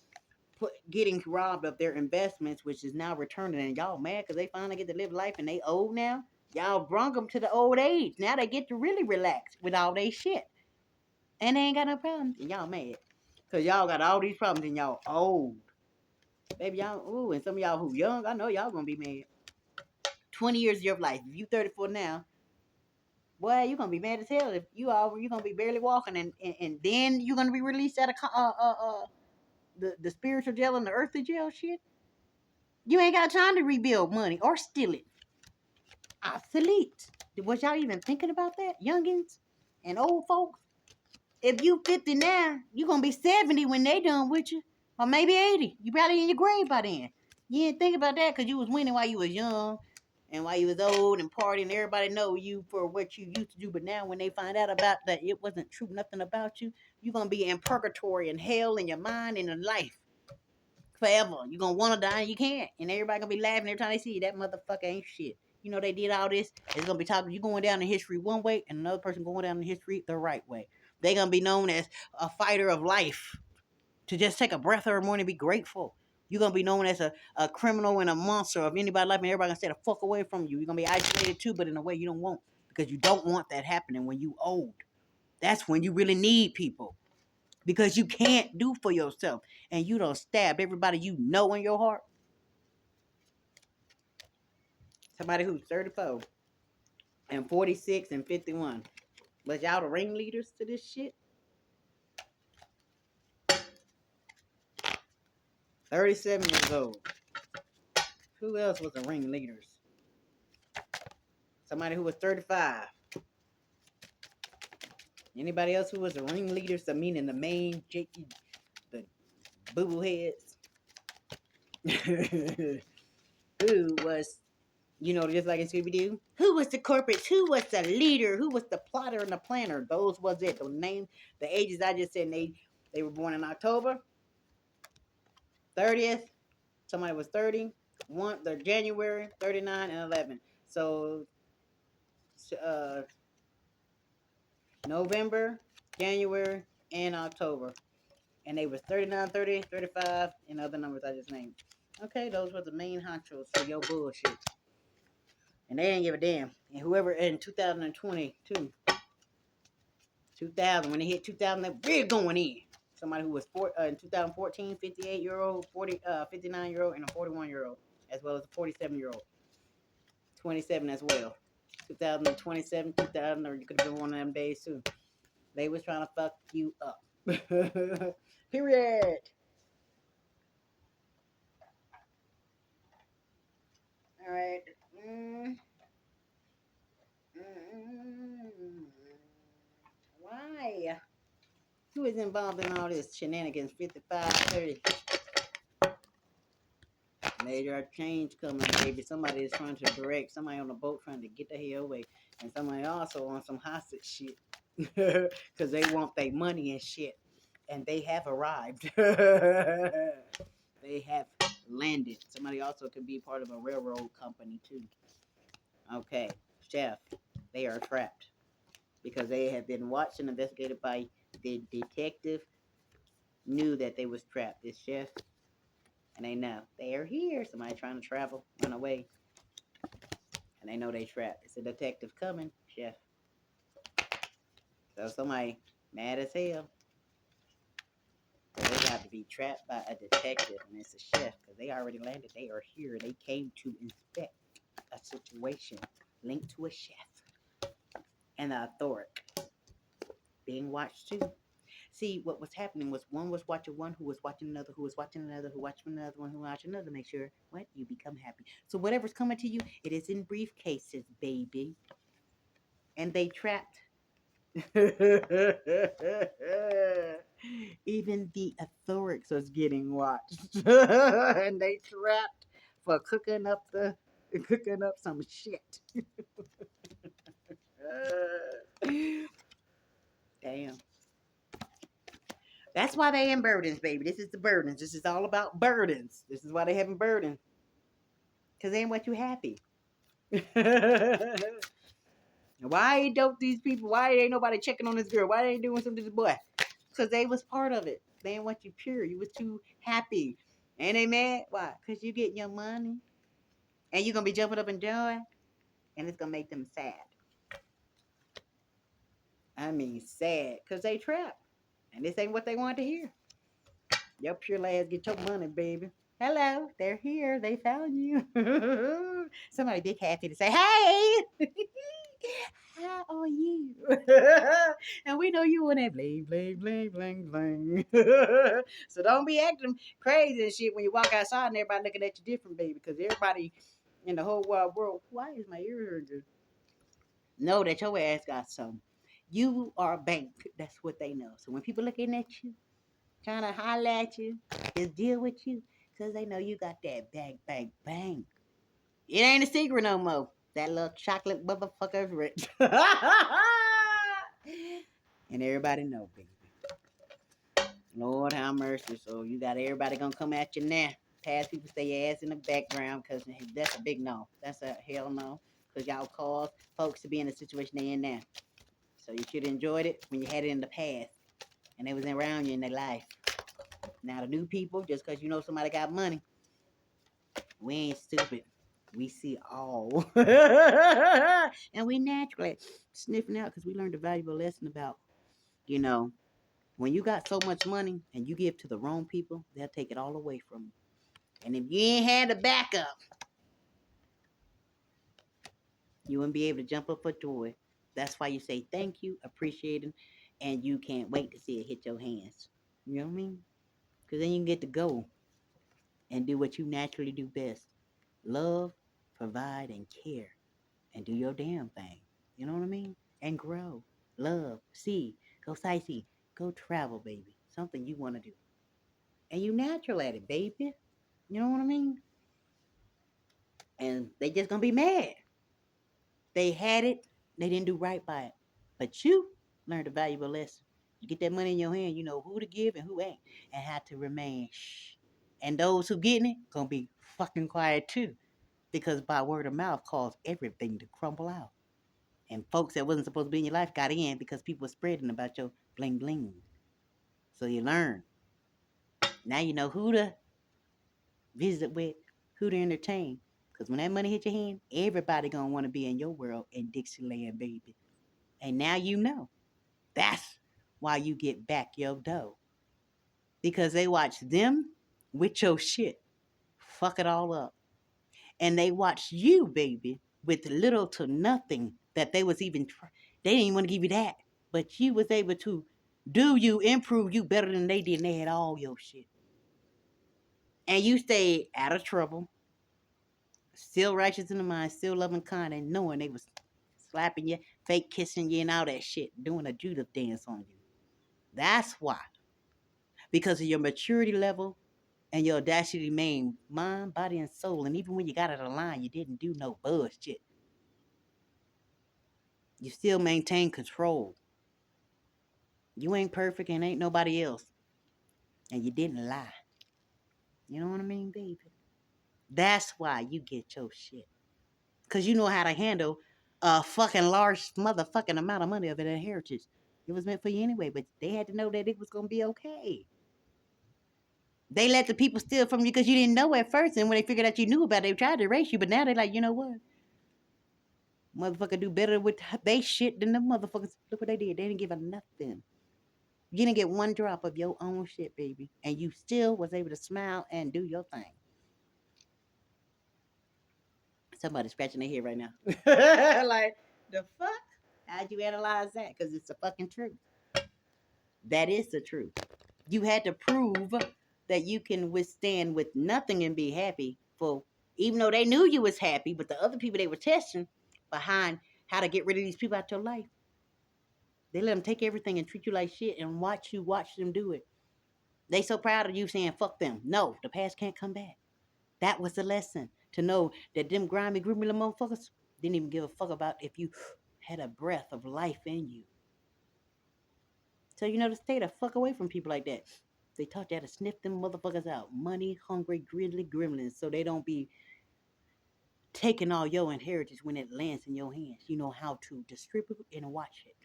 getting robbed of their investments, which is now returning. And y'all mad because they finally get to live life and they old now. Y'all brung them to the old age. Now they get to really relax with all they shit. And they ain't got no problems. And y'all mad. Because y'all got all these problems and y'all old. Baby, y'all, ooh, and some of y'all who young, I know y'all gonna be mad. 20 years of your life. If you 34 now, boy, you gonna be mad as hell if you gonna be barely walking and then you gonna be released out of the spiritual jail and the earthly jail shit. You ain't got time to rebuild money or steal it. Obsolete. Was y'all even thinking about that, youngins and old folks? If you 50 now, you gonna be 70 when they done with you, or maybe 80. You probably in your grave by then. You didn't think about that because you was winning while you was young. And while you was old and partying, everybody know you for what you used to do. But now when they find out about that it wasn't true, nothing about you, you're going to be in purgatory and hell in your mind and in life forever. You're going to want to die and you can't. And everybody going to be laughing every time they see you. That motherfucker ain't shit. You know they did all this. It's going to be talking, you going down in history one way and another person going down in history the right way. They're going to be known as a fighter of life. To just take a breath every morning and be grateful. You're going to be known as a criminal and a monster of anybody's life, and everybody going to stay the fuck away from you. You're going to be isolated too, but in a way you don't want, because you don't want that happening when you old. That's when you really need people, because you can't do for yourself, and you don't stab everybody you know in your heart. Somebody who's 34 and 46 and 51. Was y'all the ringleaders to this shit? 37 years old. Who else was the ringleaders? Somebody who was 35. Anybody else who was the ringleader, so meaning the main jakey, the boo heads? Who was, just like in Scooby-Doo? Who was the corporate? Who was the leader? Who was the plotter and the planner? Those was it. The ages I just said, they were born in October 30th. Somebody was 30. They're January, 39, and 11. So, November, January, and October. And they was 39, 30, 35, and other numbers I just named. Okay, those were the main honchos for your bullshit. And they didn't give a damn. And whoever in 2022, 2000, when they hit 2000, we're going in. Somebody who was in 2014, 58-year-old, 59-year-old, and a 41-year-old, as well as a 47-year-old, 27 as well. 2027, 2000, or you could have been one of them days too. They was trying to fuck you up. Period. All right. Mm, mm, why? Who is involved in all this shenanigans? 5530. Major change coming, baby. Somebody is trying to direct. Somebody on the boat trying to get the hell away. And somebody also on some hostage shit. Because they want their money and shit. And they have arrived. They have landed. Somebody also could be part of a railroad company too. Okay, chef. They are trapped. Because they have been watched and investigated by the detective. Knew that they was trapped. This chef. And they know they are here. Somebody trying to travel, run away. And they know they trapped. It's a detective coming, chef. So somebody mad as hell. So they got to be trapped by a detective, and it's a chef because they already landed. They are here. They came to inspect a situation linked to a chef and the authority being watched too. See, what was happening was one was watching one, who was watching another, who was watching another, who watching another one, who watching another. Make sure what you become happy. So whatever's coming to you, it is in briefcases, baby, and they trapped. Even the authorities was getting watched, and they trapped for cooking up some shit. Damn. That's why they in burdens, baby. This is the burdens. This is all about burdens. This is why they having burdens. Cause they ain't what you happy. Why don't these people? Why ain't nobody checking on this girl? Why they ain't doing something to this boy? Because they was part of it. They didn't want you pure. You was too happy. And they mad? Why? Because you getting your money. And you going to be jumping up and down. And it's going to make them sad. I mean, sad. Because they trapped. And this ain't what they wanted to hear. Your pure lads get your money, baby. Hello, they're here. They found you. Somebody big happy to say, hey, how are you? And we know you want that bling, bling, bling, bling, bling. So don't be acting crazy and shit when you walk outside and everybody looking at you different, baby. Because everybody in the whole wide world, why is my ear hurting? Know that your ass got some. You are a bank. That's what they know. So when people looking at you, trying to holler at you, just deal with you, because they know you got that bang, bang, bang. It ain't a secret no more. That little chocolate motherfucker's rich. And everybody know, baby. Lord have mercy. So you got everybody gonna come at you now. Past people stay your ass in the background because that's a big no. That's a hell no. Because y'all caused folks to be in the situation they in now. So you should have enjoyed it when you had it in the past. And they was around you in their life. Now the new people, just because you know somebody got money, we ain't stupid. We see all. And we naturally sniffing out because we learned a valuable lesson about, you know, when you got so much money and you give to the wrong people, they'll take it all away from you. And if you ain't had the backup, you wouldn't be able to jump up for joy. That's why you say thank you, appreciate it, and you can't wait to see it hit your hands. You know what I mean? Because then you can get to go and do what you naturally do best. Love, provide, and care. And do your damn thing. You know what I mean? And grow. Love. See. Go sightsee. Go travel, baby. Something you want to do. And you natural at it, baby. You know what I mean? And they just gonna be mad. They had it, they didn't do right by it. But you learned a valuable lesson. You get that money in your hand, you know who to give and who ain't, and how to remain shh. And those who getting it gonna be fucking quiet too. Because by word of mouth caused everything to crumble out. And folks that wasn't supposed to be in your life got in because people were spreading about your bling bling. So you learn. Now you know who to Visit with, who to entertain. Because when that money hit your hand, everybody gonna want to be in your world in Dixieland, baby. And now you know. That's why you get back your dough. Because they watch them with your shit. Fuck it all up. And they watch you, baby, with little to nothing that they was even they didn't even want to give you that. But you was able to do you, improve you better than they did, and they had all your shit. And you stayed out of trouble, still righteous in the mind, still loving kind, and knowing they was slapping you, fake kissing you, and all that shit, doing a Judith dance on you. That's why. Because of your maturity level and your audacity to remain mind, body, and soul. And even when you got out of line, you didn't do no bullshit. You still maintain control. You ain't perfect and ain't nobody else. And you didn't lie. You know what I mean, baby? That's why you get your shit. Because you know how to handle a fucking large motherfucking amount of money of an inheritance. It was meant for you anyway, but they had to know that it was going to be okay. They let the people steal from you because you didn't know at first. And when they figured out you knew about it, they tried to erase you. But now they're like, you know what? Motherfucker do better with they shit than the motherfuckers. Look what they did. They didn't give a nothing. You didn't get one drop of your own shit, baby. And you still was able to smile and do your thing. Somebody scratching their head right now. Like, the fuck? How'd you analyze that? Because it's the fucking truth. That is the truth. You had to prove that you can withstand with nothing and be happy for, even though they knew you was happy, but the other people they were testing behind how to get rid of these people out your life, they let them take everything and treat you like shit and watch them do it. They so proud of you saying, fuck them. No, the past can't come back. That was the lesson. To know that them grimy, grimy little motherfuckers didn't even give a fuck about if you had a breath of life in you. So you know to stay the fuck away from people like that. They taught you how to sniff them motherfuckers out. Money, hungry, gridly gremlins. So they don't be taking all your inheritance when it lands in your hands. You know how to distribute and watch it.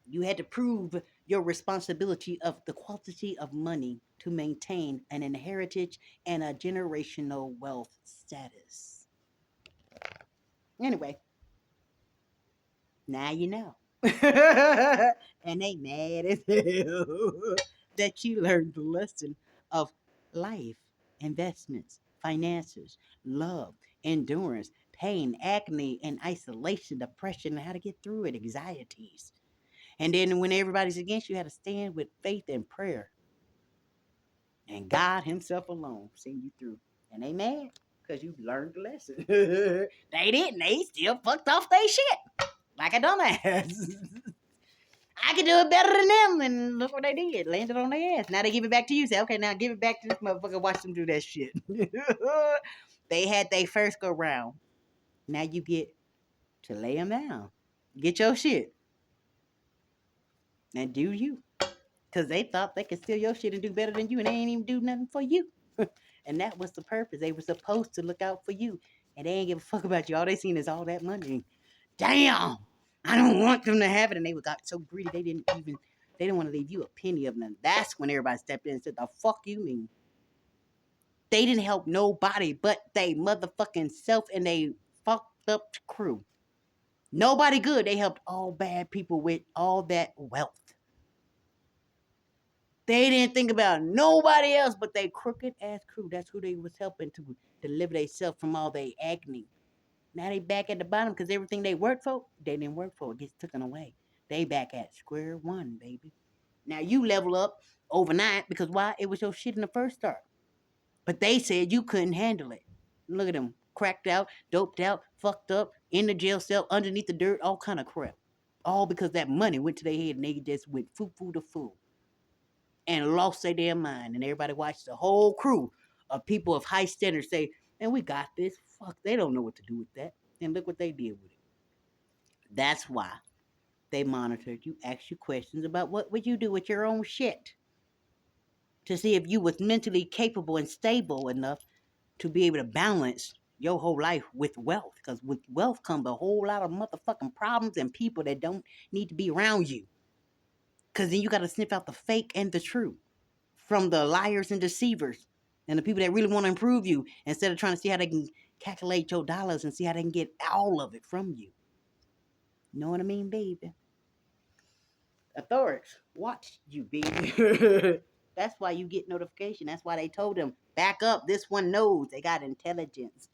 You had to prove your responsibility of the quantity of money to maintain an inheritance and a generational wealth status. Anyway, now you know. And they mad as hell that you learned the lesson of life, investments, finances, love, endurance, pain, agony, and isolation, depression, and how to get through it, anxieties. And then when everybody's against you, you had to stand with faith and prayer. And God Himself alone seen you through. And they mad because you learned the lesson. They didn't. They still fucked off their shit like a dumbass. I can do it better than them. And look what they did. Landed on their ass. Now they give it back to you. Say, okay, now give it back to this motherfucker. Watch them do that shit. They had their first go round. Now you get to lay them down. Get your shit. And do you. Because they thought they could steal your shit and do better than you. And they ain't even do nothing for you. And that was the purpose. They were supposed to look out for you. And they ain't give a fuck about you. All they seen is all that money. Damn. I don't want them to have it. And they got so greedy they didn't want to leave you a penny of them. That's when everybody stepped in and said, the fuck you mean? They didn't help nobody but they motherfucking self and they fucked up crew. Nobody good. They helped all bad people with all that wealth. They didn't think about nobody else but they crooked ass crew. That's who they was helping to deliver themselves from all their agony. Now they back at the bottom because everything they worked for, they didn't work for. It gets taken away. They back at square one, baby. Now you level up overnight because why? It was your shit in the first start. But they said you couldn't handle it. Look at them. Cracked out, doped out, fucked up, in the jail cell, underneath the dirt, all kind of crap. All because that money went to their head and they just went foo to fool. And lost their damn mind. And everybody watched the whole crew of people of high standards say, man, we got this. Fuck, they don't know what to do with that. And look what they did with it. That's why they monitored you, asked you questions about what would you do with your own shit to see if you was mentally capable and stable enough to be able to balance your whole life with wealth. Because with wealth comes a whole lot of motherfucking problems and people that don't need to be around you. Because then you got to sniff out the fake and the true from the liars and deceivers. And the people that really want to improve you, instead of trying to see how they can calculate your dollars and see how they can get all of it from you. Know what I mean, baby? Authorities watch you, baby. That's why you get notification. That's why they told them, back up. This one knows. They got intelligence.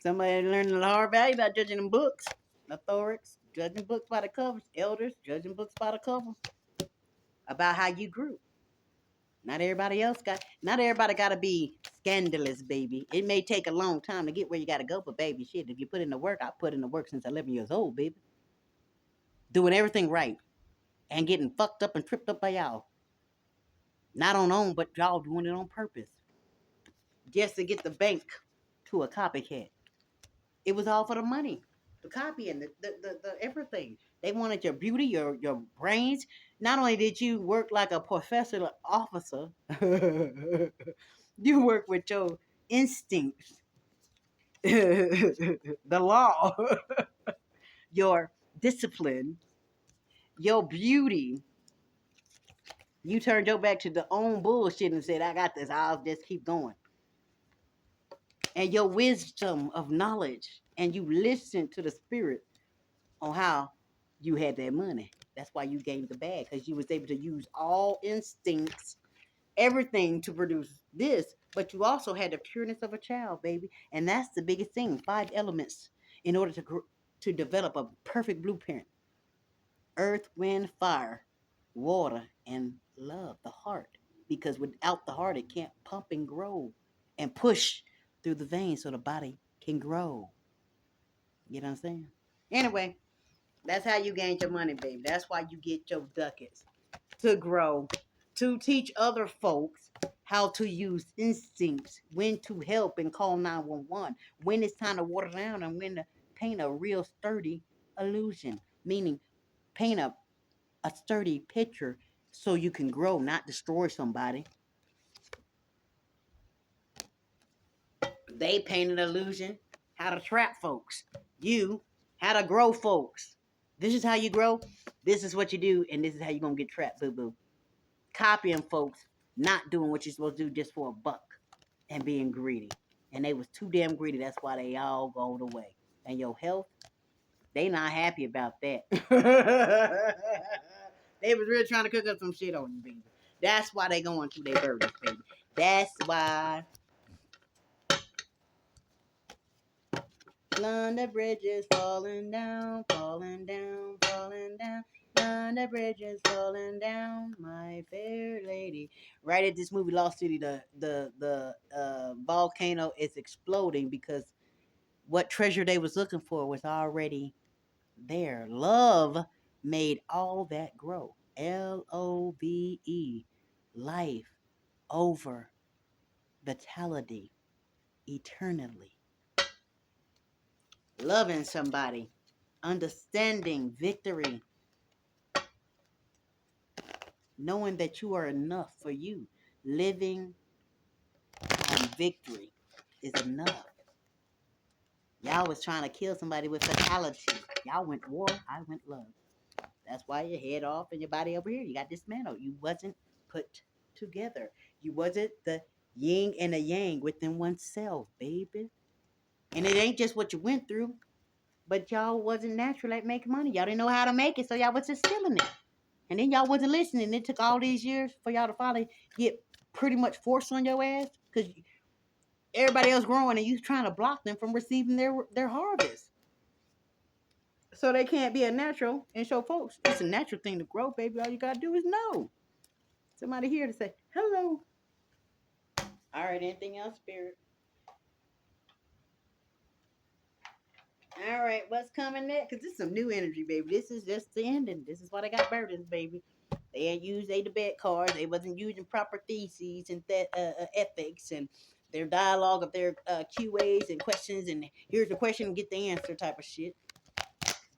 Somebody learning the hard value about judging them books. Authorities judging books by the covers. Elders judging books by the cover. About how you grew. Not everybody gotta be scandalous, baby. It may take a long time to get where you gotta go, but baby, shit, if you put in the work, I put in the work since 11 years old, baby. Doing everything right and getting fucked up and tripped up by y'all. Not on own, but y'all doing it on purpose. Just to get the bank to a copycat. It was all for the money. The copying, the everything. They wanted your beauty, your brains. Not only did you work like a professional officer, you work with your instincts, the law, your discipline, your beauty. You turned your back to the own bullshit and said, I got this, I'll just keep going. And your wisdom of knowledge, and you listened to the spirit on how you had that money. That's why you gained the bag, because you was able to use all instincts, everything to produce this, but you also had the pureness of a child, baby. And that's the biggest thing. 5 elements in order to develop a perfect blueprint. Earth, wind, fire, water, and love, the heart. Because without the heart, it can't pump and grow and push through the veins so the body can grow. You know what I'm saying? Anyway, that's how you gain your money, baby. That's why you get your ducats. To grow, to teach other folks how to use instincts, when to help and call 911, when it's time to water down, and when to paint a real sturdy illusion, meaning paint a sturdy picture so you can grow, not destroy somebody. They paint an illusion how to trap folks. You how to grow folks. This is how you grow. This is what you do, and this is how you're gonna get trapped, boo boo. Copying folks, not doing what you're supposed to do just for a buck, and being greedy. And they was too damn greedy. That's why they all go away. And your health, they not happy about that. They was really trying to cook up some shit on you, baby. That's why they going through their burdens, baby. That's why. London Bridge is falling down, falling down, falling down. London Bridge is falling down, my fair lady. Right at this movie Lost City, the volcano is exploding because what treasure they was looking for was already there. Love made all that grow. LOVE, life over vitality, eternally. Loving somebody, understanding victory, knowing that you are enough for you. Living on victory is enough. Y'all was trying to kill somebody with fatality. Y'all went war, I went love. That's why your head off and your body over here. You got dismantled. You wasn't put together. You wasn't the yin and the yang within oneself, baby. And it ain't just what you went through, but y'all wasn't natural at making money. Y'all didn't know how to make it, so y'all was just stealing it. And then y'all wasn't listening. It took all these years for y'all to finally get pretty much forced on your ass because everybody else growing and you trying to block them from receiving their harvest. So they can't be a natural and show folks it's a natural thing to grow, baby. All you gotta do is know. Somebody here to say hello. All right, anything else, Spirit? All right, what's coming next? Because this is some new energy, baby. This is just the ending. This is why they got burdens, baby. They ain't used a debate cards. They wasn't using proper theses and ethics and their dialogue of their QAs and questions. And here's the question and get the answer type of shit.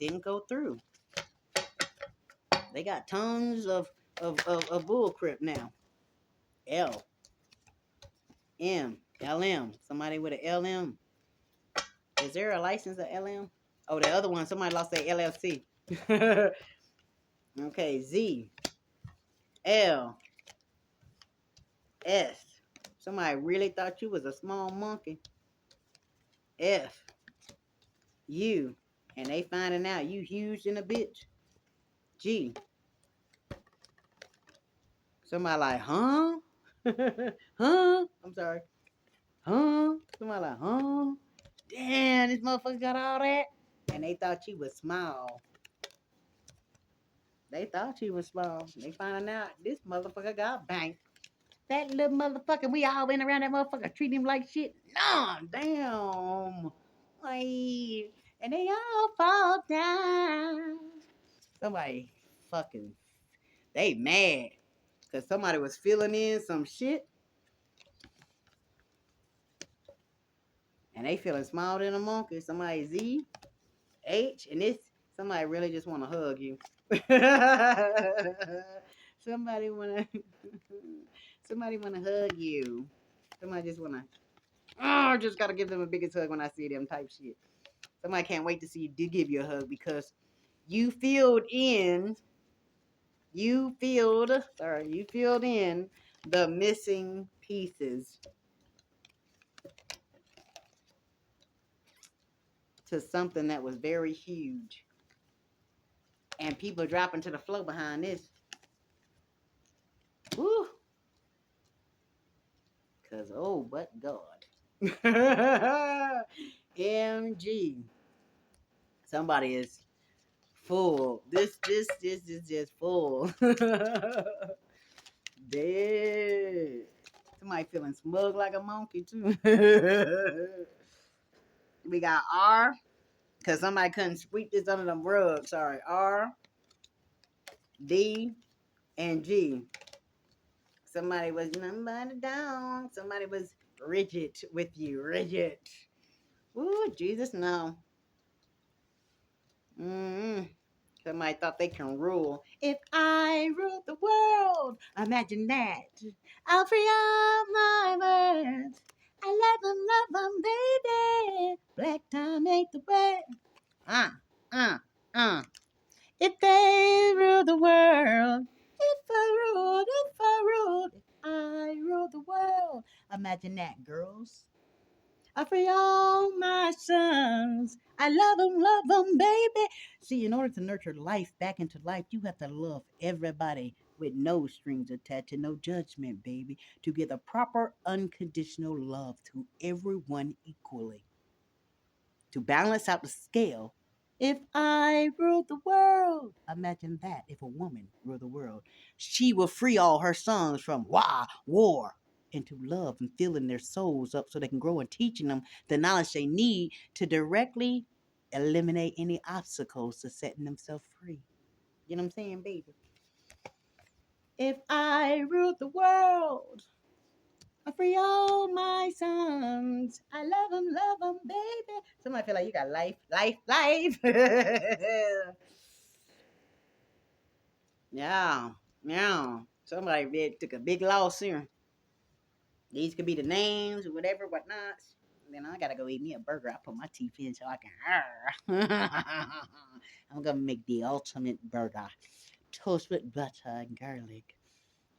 Didn't go through. They got tons of bull crap now. L M L M. Somebody with an LM. Is there a license of LM? Oh, the other one. Somebody lost their LLC. Okay, Z, L, S. Somebody really thought you was a small monkey. F, U, and they finding out you huge in a bitch. G, somebody like, huh? Huh? I'm sorry. Huh? Somebody like, huh? Damn, this motherfucker got all that? And they thought you was small. They thought you was small. They finding out this motherfucker got banked. That little motherfucker, we all went around that motherfucker treating him like shit. Nah, damn. Like, and they all fall down. Somebody fucking, they mad. Because somebody was filling in some shit. And they feeling smaller than a monkey. Somebody Z, H, and this, somebody really just want to hug you. somebody want to, somebody want to hug you. Somebody just want to, I just got to give them a biggest hug when I see them type shit. Somebody can't wait to see you do give you a hug because you filled in, you filled in the missing pieces to something that was very huge. And people dropping to the floor behind this. Woo! Cause oh, but God. MG. Somebody is full. This is just full. Dead. Somebody feeling smug like a monkey too. We got R, cause somebody couldn't sweep this under the rug. Sorry, R, D, and G. Somebody was numbered down. Somebody was rigid with you. Rigid. Ooh, Jesus, no. Mm-hmm. Somebody thought they can rule. If I ruled the world, imagine that. I'll free all my words. I love them, baby. Black time ain't the way. Uh, uh, uh. If they rule the world, if I rule the world. Imagine that, girls. I free all my sons. I love them, baby. See, in order to nurture life back into life, you have to love everybody with no strings attached and no judgment, baby, to give the proper unconditional love to everyone equally. To balance out the scale, if I ruled the world, imagine that if a woman ruled the world, she will free all her sons from war, into love and filling their souls up so they can grow and teaching them the knowledge they need to directly eliminate any obstacles to setting themselves free. You know what I'm saying, baby? If I ruled the world, I free all my sons. I love them, baby. Somebody feel like you got life. Yeah, yeah. Somebody took a big loss here. These could be the names or whatever, whatnot. Then I gotta go eat me a burger. I put my teeth in so I can. I'm gonna make the ultimate burger, toast with butter and garlic,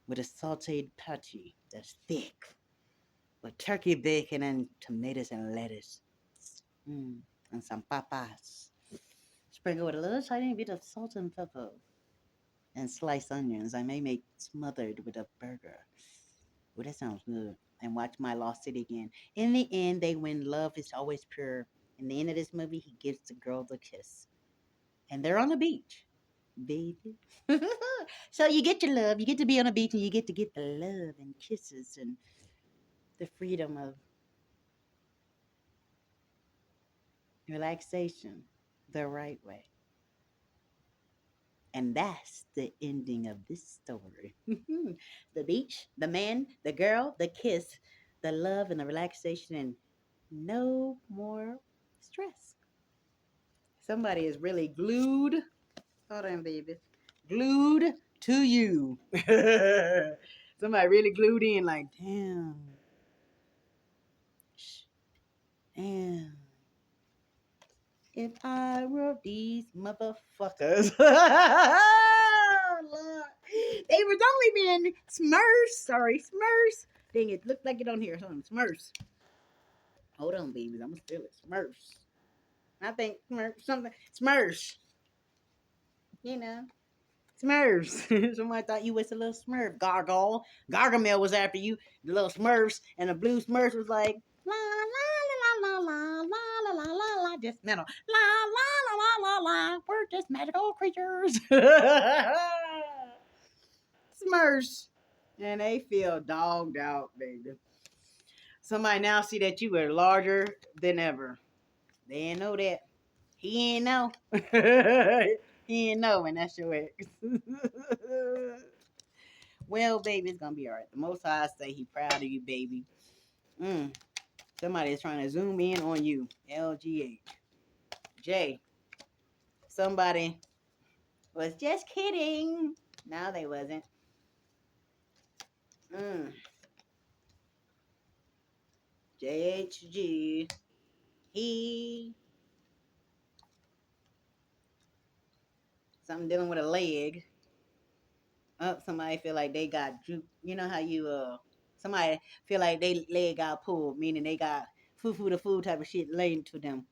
with a sautéed patty that's thick, with turkey bacon and tomatoes and lettuce, and some papas. Sprinkle with a little tiny bit of salt and pepper, and sliced onions. I may make smothered with a burger. Oh, that sounds good. And watch My Lost City again. In the end, they win. Love is always pure. In the end of this movie, he gives the girl the kiss. And they're on the beach, baby. So you get your love. You get to be on the beach and you get to get the love and kisses and the freedom of relaxation the right way. And that's the ending of this story. The beach, the man, the girl, the kiss, the love and the relaxation, and no more stress. Somebody is really glued. Hold on, baby. Glued to you. Somebody really glued in, like, damn. Damn. If I were these motherfuckers. They was only being Smurfs. Sorry, Smurfs. Dang it, looked like it on here. Something Smurfs. Hold on, babies. I'm gonna steal it. Smurfs. I think something Smurfs. You know. Smurfs. Somebody thought you was a little Smurf. Gargle. Gargamel was after you. The little Smurfs and the blue Smurfs was like la la la la la la la la la la. Just metal. La la la la la la. We're just magical creatures. Smurfs. And they feel dogged out, baby. Somebody now see that you were larger than ever. They ain't know that. He ain't know. He ain't know, and that's your ex. Well, baby, it's gonna be all right. The Most High say he proud of you, baby. Somebody is trying to zoom in on you. LGH. J. Somebody was just kidding. No, they wasn't. JHG. He. Something dealing with a leg. Somebody feel like they got droop. You know how you somebody feel like they leg got pulled, meaning they got foo the food type of shit laid to them.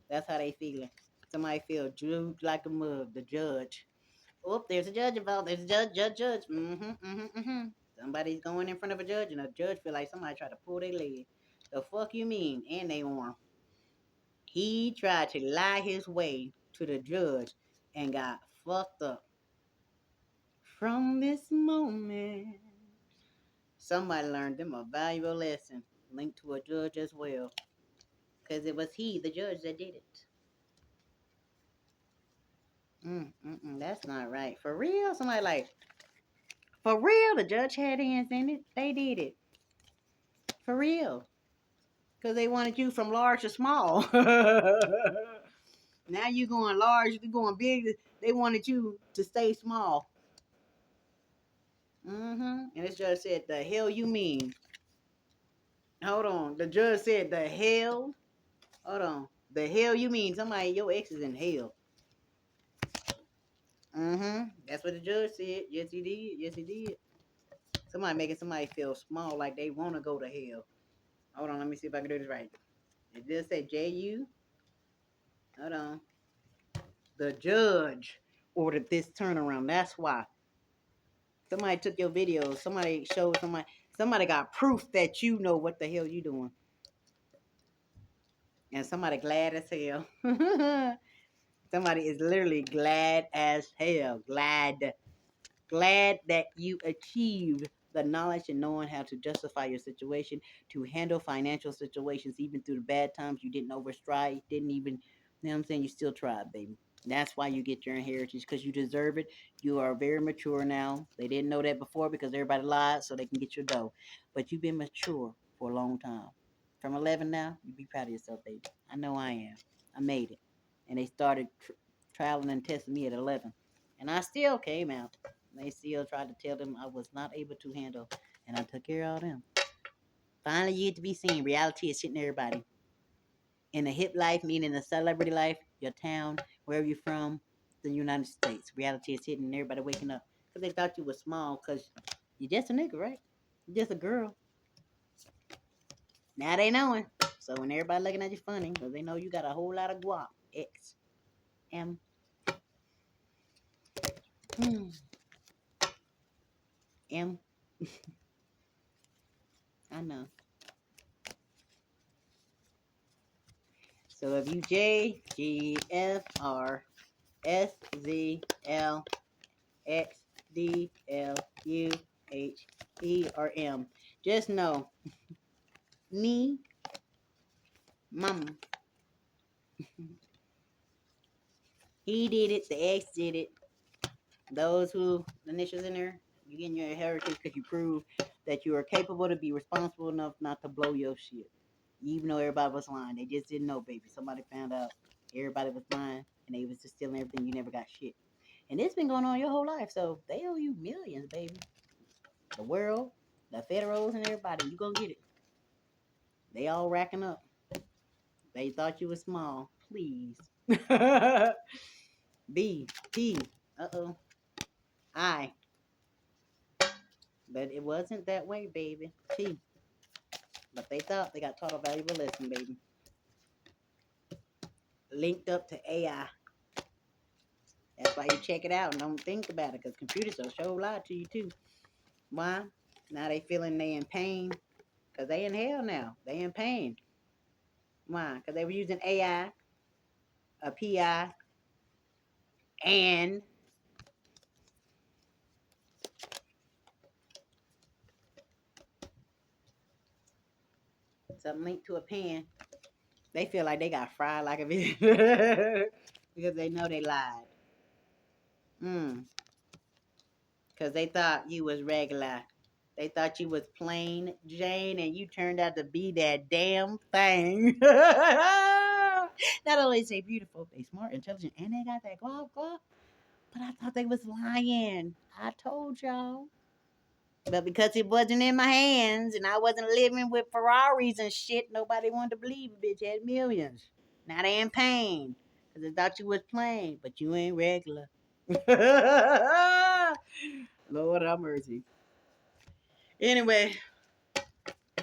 That's how they feeling. Somebody feel drooped like a mug. The judge. Oh, there's a judge involved. There's a judge. Somebody's going in front of a judge, and a judge feel like somebody tried to pull their leg. The fuck you mean? And they arm. He tried to lie his way to the judge and got fucked up. From this moment, somebody learned them a valuable lesson linked to a judge as well. Because it was he, the judge, that did it. That's not right. For real? Somebody like, for real, the judge had hands in it. They did it. For real. Because they wanted you from large to small. Now you going large, you going big. They wanted you to stay small. And this judge said, the hell you mean? Hold on. The judge said, the hell? Hold on. The hell you mean? Somebody, your ex is in hell. That's what the judge said. Yes, he did. Yes, he did. Somebody making somebody feel small, like they want to go to hell. Hold on. Let me see if I can do this right. It just said J-U. Hold on. The judge ordered this turnaround. That's why. Somebody took your video. Somebody showed somebody. Somebody got proof that you know what the hell you doing. And somebody glad as hell. Somebody is literally glad as hell. Glad that you achieved the knowledge and knowing how to justify your situation, to handle financial situations, even through the bad times. You didn't overstride, didn't even, you know what I'm saying? You still tried, baby. That's why you get your inheritance, because you deserve it. You are very mature now. They didn't know that before because everybody lied so they can get your dough. But you've been mature for a long time. From 11 now, you be proud of yourself, baby. I know I am. I made it. And they started trialing and testing me at 11. And I still came out. They still tried to tell them I was not able to handle. And I took care of all them. Finally, you get to be seen. Reality is hitting everybody. In the hip life, meaning the celebrity life, your town, wherever you're from, the United States. Reality is hitting everybody waking up. Because they thought you were small because you're just a nigga, right? You're just a girl. Now they knowing. So when everybody looking at you funny, because they know you got a whole lot of guap. X. M. M. I know. So if you J, G, F, R, S, Z, L, X, D, L, U, H, E, or M, just know, me, mama, he did it, the ex did it. Those who, the initials in there, you getting your inheritance because you prove that you are capable to be responsible enough not to blow your shit. Even though everybody was lying. They just didn't know, baby. Somebody found out everybody was lying and they was just stealing everything. You never got shit. And it's been going on your whole life. So they owe you millions, baby. The world, the federals, and everybody. You gonna get it. They all racking up. They thought you were small. Please. B. T. Uh-oh. I. But it wasn't that way, baby. T. But they thought they got taught a valuable lesson, baby. Linked up to AI. That's why you check it out and don't think about it, because computers will show a lot to you too. Why? Now they feeling they in pain, because they in hell now. They in pain. Why? Because they were using AI, a PI, and something linked to a pen. They feel like they got fried like a bitch because they know they lied. Mm. Because they thought you was regular. They thought you was plain Jane, and you turned out to be that damn thing. Not only is they beautiful, they smart, intelligent, and they got that guap guap. But I thought they was lying. I told y'all. But because it wasn't in my hands and I wasn't living with Ferraris and shit, nobody wanted to believe a bitch had millions. Now they in pain. Because they thought you was plain, but you ain't regular. Lord have mercy. Anyway,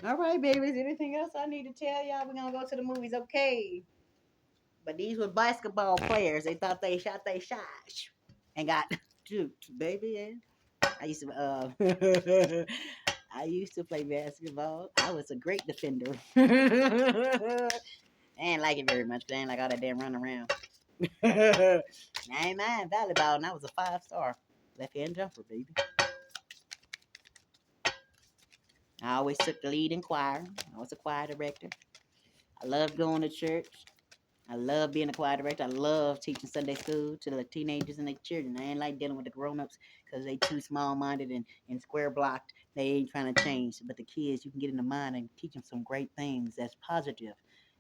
all right, babies. Anything else I need to tell y'all? We're gonna go to the movies, okay? But these were basketball players. They thought they shot they shot and got duped, baby. I used to I used to play basketball. I was a great defender. I ain't like it very much, but I ain't like all that damn running around. I ain't mind volleyball, and I was a 5-star left hand jumper, baby. I always took the lead in choir. I was a choir director. I loved going to church. I love being a choir director. I love teaching Sunday school to the teenagers and the children. I ain't like dealing with the grown-ups because they too small-minded and square-blocked. They ain't trying to change. But the kids, you can get in the mind and teach them some great things that's positive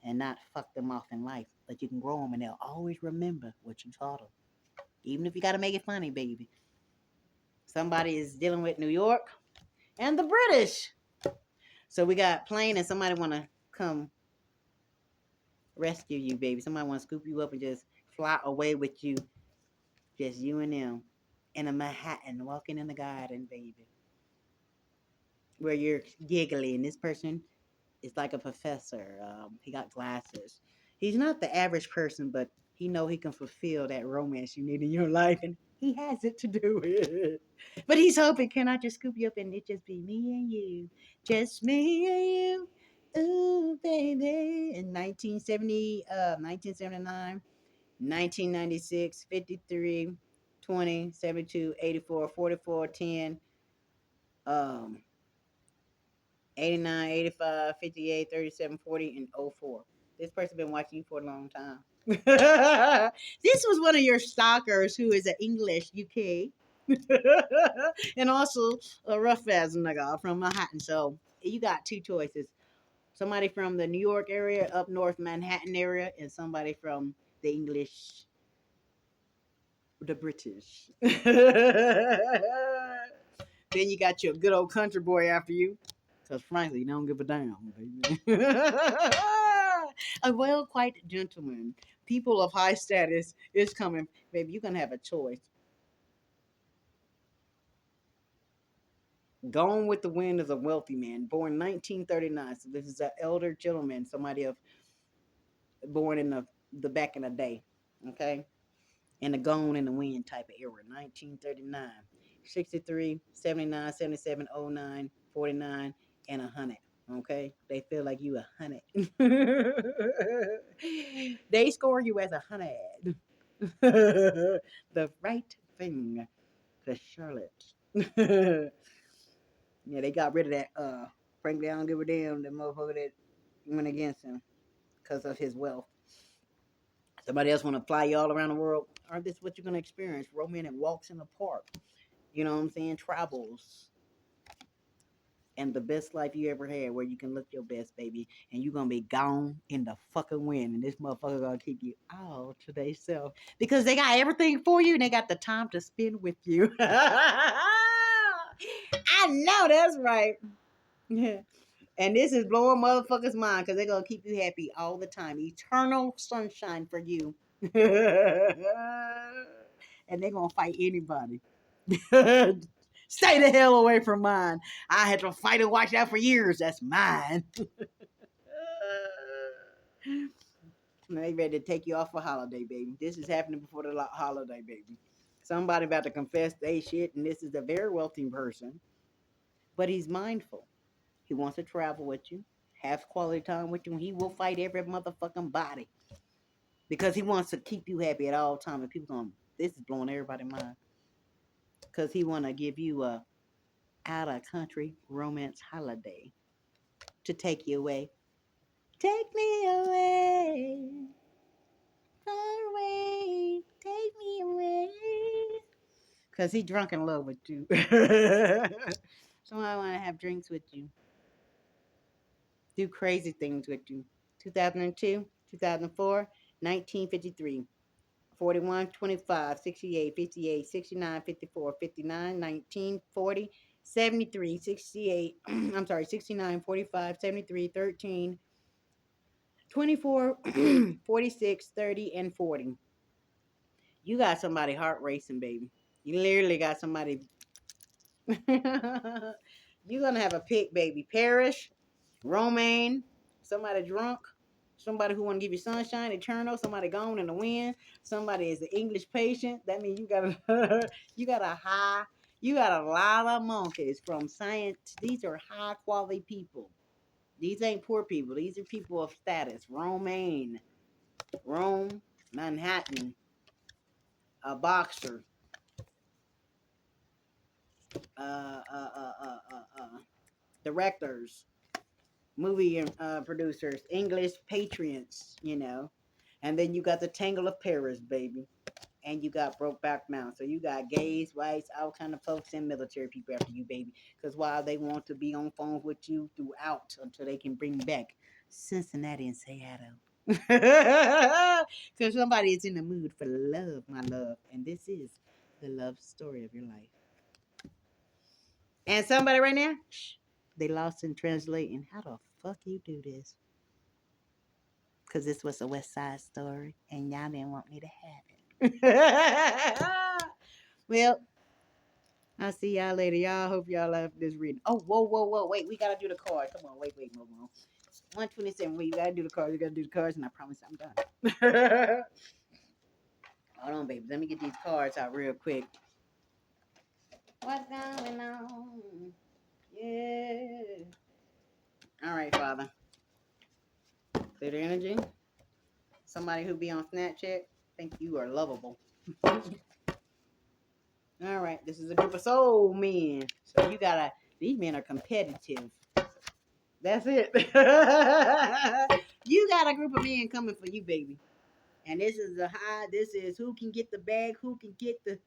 and not fuck them off in life. But you can grow them and they'll always remember what you taught them. Even if you got to make it funny, baby. Somebody is dealing with New York and the British. So we got plane and somebody want to come rescue you, baby. Somebody want to scoop you up and just fly away with you. Just you and them in a Manhattan walking in the garden, baby. Where you're giggly and this person is like a professor. He got glasses. He's not the average person, but he know he can fulfill that romance you need in your life, and he has it to do it. But he's hoping, can I just scoop you up and it just be me and you, just me and you, ooh baby. In 1979, 1996, 53, 20, 72, 84, 44, 10, um, 89, 85, 58, 37, 40, and 04. This person been watching you for a long time. This was one of your stalkers who is an English UK. And also a rough ass nigga from Manhattan. So you got two choices. Somebody from the New York area, up north Manhattan area, and somebody from the English, the British. Then you got your good old country boy after you. Because frankly, you don't give a damn, baby. A well quite gentleman, people of high status is coming. Baby, you're going to have a choice. Gone with the Wind is a wealthy man, born 1939. So this is an elder gentleman, somebody of born in the back in the day. Okay? In the Gone in the Wind type of era. 1939. 63, 79, 77, 09, 49, and 100. Okay? They feel like you 100. They score you as 100. The right thing to Charlotte. Yeah, they got rid of that. Frankly, I don't give a damn. The motherfucker that went against him because of his wealth. Somebody else want to fly you all around the world. Aren't this what you're gonna experience? Romantic walks in the park. You know what I'm saying? Travels. And the best life you ever had, where you can look your best, baby, and you're gonna be gone in the fucking wind, and this motherfucker gonna keep you all to themselves because they got everything for you and they got the time to spend with you. I know that's right. Yeah. And this is blowing motherfuckers' mind because they're gonna keep you happy all the time. Eternal sunshine for you. And they're gonna fight anybody. Stay the hell away from mine. I had to fight and watch that for years. That's mine. They ready to take you off for holiday, baby. This is happening before the holiday, baby. Somebody about to confess they shit, and this is a very wealthy person, but he's mindful. He wants to travel with you, have quality time with you, and he will fight every motherfucking body because he wants to keep you happy at all times. And people going, this is blowing everybody's mind because he want to give you a out of country romance holiday to take you away. Take me away, far away, take me away. Cause he drunk in love with you. So I want to have drinks with you, do crazy things with you. 2002, 2004, 1953, 41, 25, 68, 58, 69, 54, 59, 19, 40, 73, 68. I'm sorry, 69, 45, 73, 13, 24, 46, 30, and 40. You got somebody heart racing, baby. You literally got somebody. You're gonna have a pick, baby. Parrish, Romaine, somebody drunk, somebody who wanna give you sunshine, eternal, somebody gone in the wind, somebody is an English patient. That means you got a you got a lot of monkeys from science. These are high quality people. These ain't poor people. These are people of status. Romaine, Rome, Manhattan, a boxer, uh, uh, uh, uh, directors, movie producers, English patriots, you know. And then you got the Tangle of Paris, baby. And you got Brokeback Mountain. So you got gays, whites, all kind of folks and military people after you, baby. Because while they want to be on phone with you throughout until they can bring back Cincinnati and Seattle. Because somebody is in the mood for love, my love. And this is the love story of your life. And somebody right now, they lost in translating. How the fuck you do this? Because this was a West Side Story, and y'all didn't want me to have it. Well, I'll see y'all later. Y'all hope y'all love this reading. Oh, whoa. Wait, we got to do the card. Come on, wait, move on. 127. Well, you got to do the cards. You got to do the cards, and I promise I'm done. Hold on, baby. Let me get these cards out real quick. What's going on? Yeah. All right, Father. Clear the energy. Somebody who be on Snapchat think you are lovable. All right, this is a group of soul men. So you gotta. These men are competitive. That's it. You got a group of men coming for you, baby. And this is the high. This is who can get the bag. Who can get the.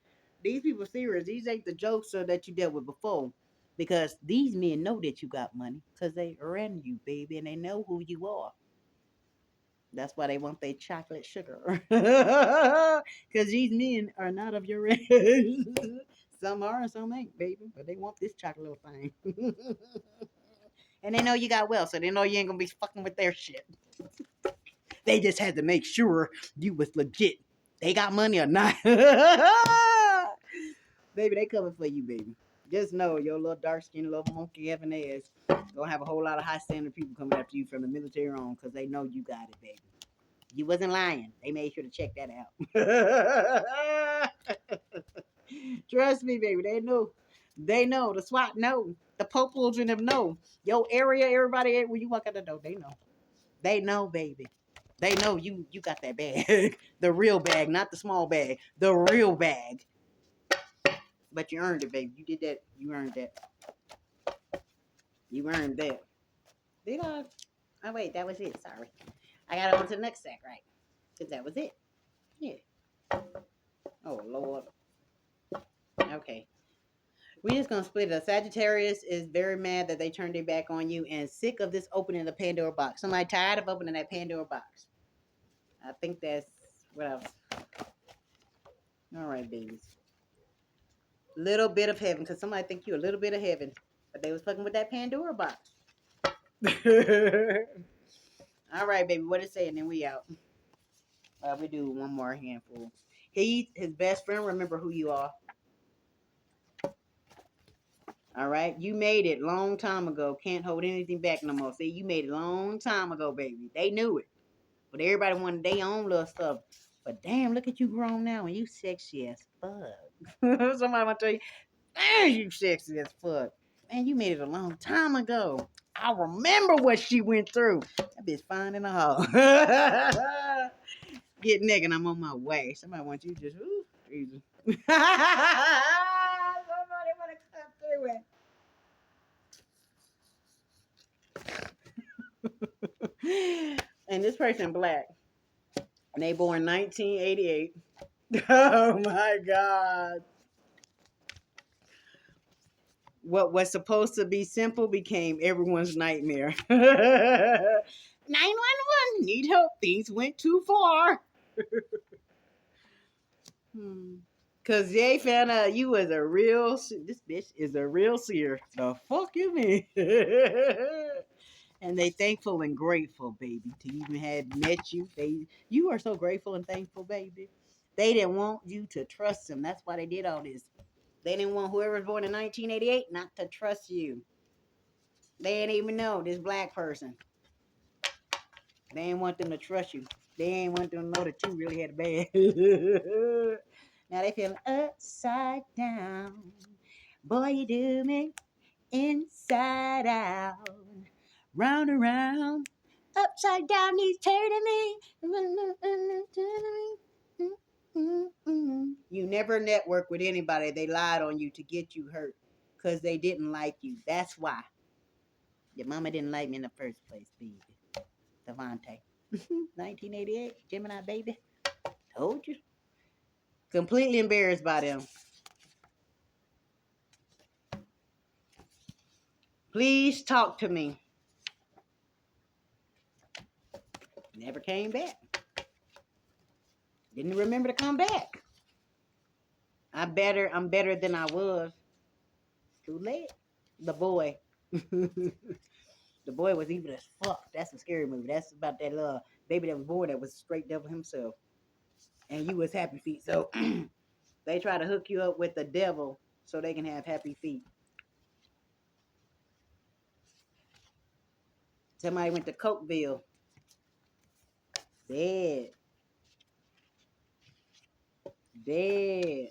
These people serious. These ain't the jokes that you dealt with before. Because these men know that you got money. Because they ran you, baby, and they know who you are. That's why they want their chocolate sugar. Because these men are not of your age. Some are and some ain't, baby. But they want this chocolate little thing. And they know you got wealth, so they know you ain't going to be fucking with their shit. They just had to make sure you was legit. They got money or not. Baby, they coming for you, baby. Just know your little dark-skinned little monkey having ass gonna have a whole lot of high-standard people coming after you from the military on because they know you got it, baby. You wasn't lying. They made sure to check that out. Trust me, baby. They know. They know. The SWAT know. The Popals in them know. Your area, everybody, when you walk out the door, they know. They know, baby. They know you got that bag. The real bag, not the small bag. The real bag. But you earned it, baby. You did that. You earned that. You earned that. Did I? Oh, wait. That was it. Sorry. I got on to the next sack, right? Because that was it. Yeah. Oh, Lord. Okay. We're just going to split it up. Sagittarius is very mad that they turned their back on you and sick of this opening the Pandora box. Somebody tired of opening that Pandora box. I think that's what else. All right, babies. Little bit of heaven, because somebody think you a little bit of heaven. But they was fucking with that Pandora box. All right, baby. What it say? And then we out. We do one more handful. He, his best friend, remember who you are. All right, you made it long time ago. Can't hold anything back no more. See, you made it long time ago, baby. They knew it, but everybody wanted their own little stuff. But damn, look at you grown now and you sexy as fuck. Somebody want to tell you, damn, you sexy as fuck. Man, you made it a long time ago. I remember what she went through. That bitch fine in the hall. Get naked, I'm on my way. Somebody wants you just, ooh, easy. Somebody want to come through it. And this person black. And they born 1988. Oh my God. What was supposed to be simple became everyone's nightmare. 911, need help. Things went too far. Cause they found out you was a real, this bitch is a real seer. The fuck you mean? And they thankful and grateful, baby, to even have met you. You are so grateful and thankful, baby. They didn't want you to trust them. That's why they did all this. They didn't want whoever was born in 1988 not to trust you. They didn't even know this black person. They didn't want them to trust you. They didn't want them to know that you really had it bad. Now they feeling upside down. Boy, you do me inside out. Round and round. Upside down, he's turning me. You never network with anybody. They lied on you to get you hurt because they didn't like you. That's why. Your mama didn't like me in the first place, baby. Devontae. 1988, Gemini baby. Told you. Completely embarrassed by them. Please talk to me. Never came back. Didn't remember to come back. I'm better than I was. Too late. The boy. The boy was evil as fuck. That's a scary movie. That's about that little baby that was born that was straight devil himself. And you was happy feet. So they try to hook you up with the devil so they can have happy feet. Somebody went to Cokeville. Dead. Dead.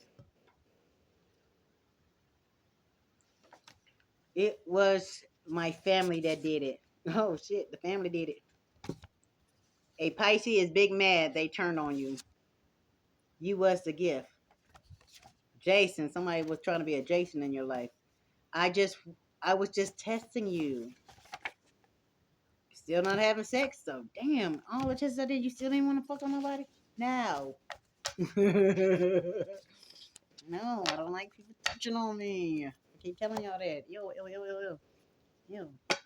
It was my family that did it. Oh shit, the family did it. A Pisces is big mad they turned on you. You was the gift. Jason, somebody was trying to be a Jason in your life. I was just testing you. Still not having sex though. Damn, all the tests I did, you still didn't want to fuck on nobody? No. No, I don't like people touching on me. I keep telling y'all that. Yo,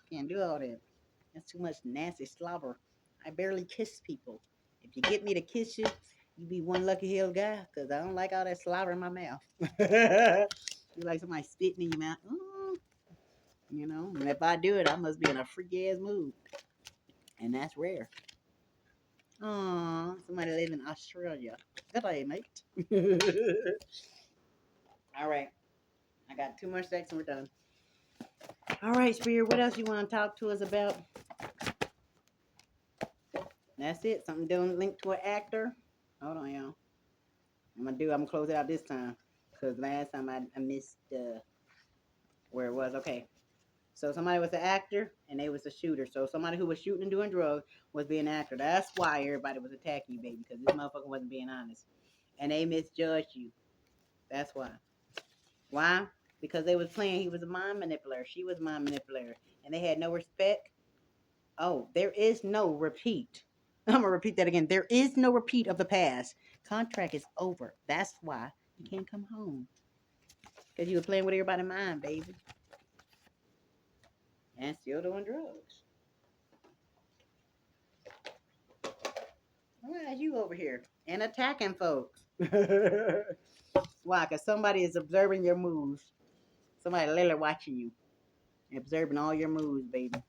can't do all that. That's too much nasty slobber. I barely kiss people. If you get me to kiss you, you be one lucky hell guy, because I don't like all that slobber in my mouth. You like somebody spitting in your mouth. Ooh. You know, and if I do it, I must be in a freaky ass mood. And that's rare. Aw, somebody live in Australia. Good day, mate. All right. I got too much sex and we're done. All right, Spirit, what else you want to talk to us about? That's it. Something doing linked to an actor. Hold on, y'all. I'm gonna close it out this time. Because last time I missed where it was. Okay. So somebody was an actor and they was a shooter. So somebody who was shooting and doing drugs was being an actor. That's why everybody was attacking you, baby, because this motherfucker wasn't being honest. And they misjudged you. That's why. Why? Because they was playing, he was a mind manipulator. She was a mind manipulator. And they had no respect. Oh, there is no repeat. I'm going to repeat that again. There is no repeat of the past. Contract is over. That's why you can't come home. Because you were playing with everybody's mind, baby. And still doing drugs. Why are you over here? And attacking folks. Why? Because somebody is observing your moves. Somebody literally watching you. Observing all your moves, baby.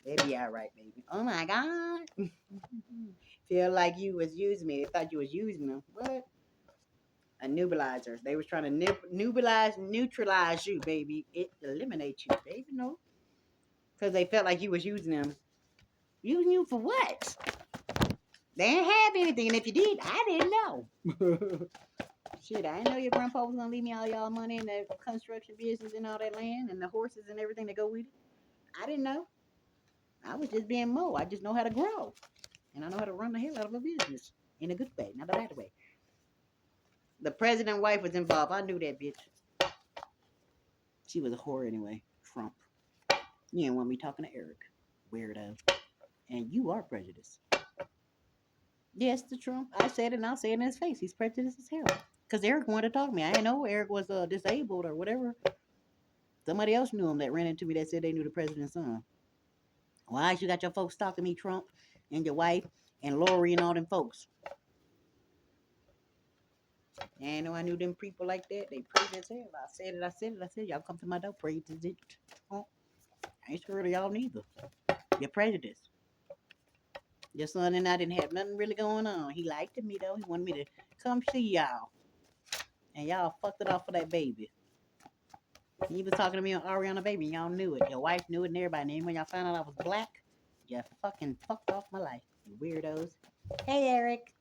They be all right, baby. Oh my God. Feel like you was using me. They thought you was using them. What? A nebulizer. They was trying to neutralize you, baby. It eliminates you, baby. No, because they felt like you was using them. Using you for what? They didn't have anything, and if you did, I didn't know. Shit, I didn't know your grandpa was gonna leave me all y'all money in the construction business and all that land and the horses and everything that go with it. I didn't know. I was just being Mo. I just know how to grow, and I know how to run the hell out of a business in a good way, not a bad way. The president wife was involved. I knew that bitch. She was a whore anyway. Trump. You didn't want me talking to Eric. Weirdo. And you are prejudiced. Yes, to Trump. I said it and I'll say it in his face. He's prejudiced as hell. Because Eric wanted to talk to me. I didn't know Eric was disabled or whatever. Somebody else knew him that ran into me that said they knew the president's son. Why you got your folks stalking me, Trump, and your wife, and Lori and all them folks? I didn't know I knew them people like that. They prayed as hell. I said, y'all come to my door, pray to it. Oh, I ain't scared of y'all neither. You're prejudiced. Your son and I didn't have nothing really going on. He liked me though. He wanted me to come see y'all. And y'all fucked it off for that baby. He was talking to me on Ariana Baby, and y'all knew it. Your wife knew it, and everybody knew it. When y'all found out I was black, you fucking fucked off my life, you weirdos. Hey, Eric.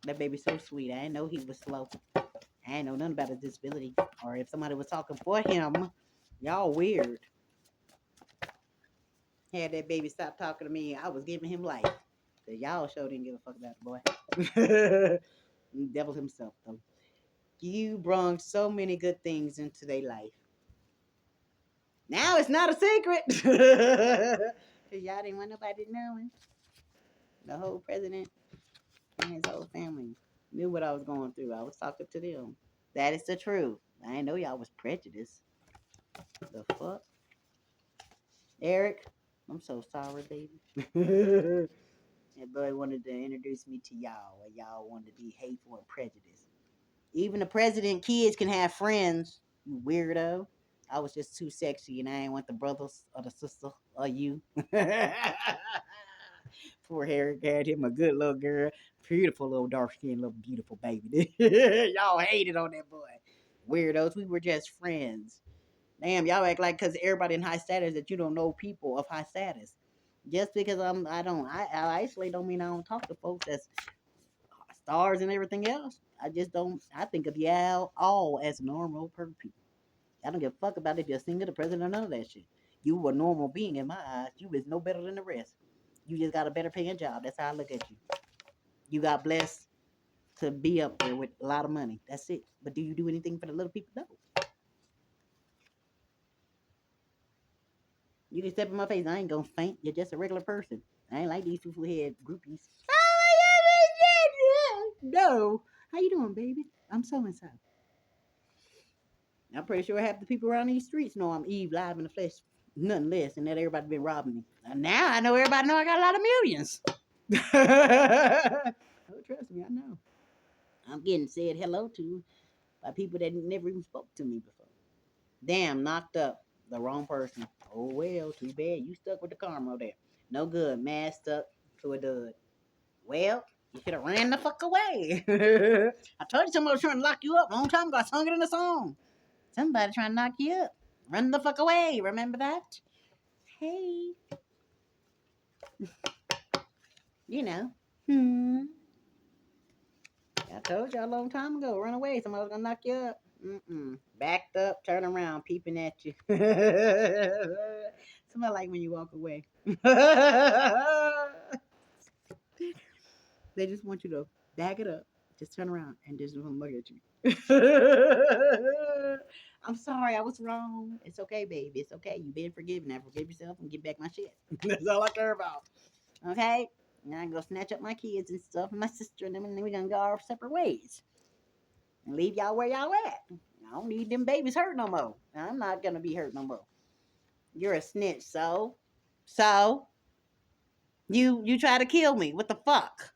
That baby's so sweet. I didn't know he was slow. I didn't know nothing about his disability. Or if somebody was talking for him, y'all weird. Had that baby stop talking to me, I was giving him life. Cause y'all sure didn't give a fuck about the boy. Devil himself, though. You brung so many good things into their life. Now it's not a secret. Cause y'all didn't want nobody knowing. The whole president and his whole family knew what I was going through. I was talking to them. That is the truth. I didn't know y'all was prejudiced. The fuck? Eric, I'm so sorry, baby. That boy wanted to introduce me to y'all, and y'all wanted to be hateful and prejudiced. Even the president kids can have friends, you weirdo. I was just too sexy, and I ain't want the brothers or the sister or you. Poor Eric had him a good little girl, beautiful little dark skinned little beautiful baby. Y'all hated on that boy. Weirdos, we were just friends. Damn, y'all act like because everybody in high status that you don't know people of high status. Just because I isolate don't mean I don't talk to folks that's stars and everything else. I just don't. I think of y'all all as normal people. I don't give a fuck about if you're single, the president, or none of that shit. You a normal being in my eyes. You is no better than the rest. You just got a better paying job. That's how I look at you. You got blessed to be up there with a lot of money. That's it. But do you do anything for the little people? No. You can step in my face. I ain't gonna faint. You're just a regular person. I ain't like these people who had groupies. No. How you doing, baby? I'm so and so. I'm pretty sure half the people around these streets know I'm Eve live in the flesh, nothing less, and that everybody been robbing me. And now I know everybody know I got a lot of millions. Oh, trust me, I know. I'm getting said hello to by people that never even spoke to me before. Damn, knocked up the wrong person. Oh well, too bad. You stuck with the karma there. No good. Mad stuck to a dud. Well, you should have ran the fuck away. I told you somebody was trying to lock you up a long time ago. I sung it in a song. Somebody trying to knock you up. Run the fuck away. Remember that? Hey. You know. I told you a long time ago. Run away. Somebody was gonna knock you up. Backed up, turn around, peeping at you. Somebody like when you walk away. They just want you to back it up, just turn around, and just look at you. I'm sorry, I was wrong. It's okay, baby. It's okay. You've been forgiven. I forgive yourself and get back my shit. That's all I care about. Okay? Now I go snatch up my kids and stuff and my sister and them, and then we're gonna go our separate ways. And leave y'all where y'all at. I don't need them babies hurt no more. I'm not gonna be hurt no more. You're a snitch, so you try to kill me. What the fuck?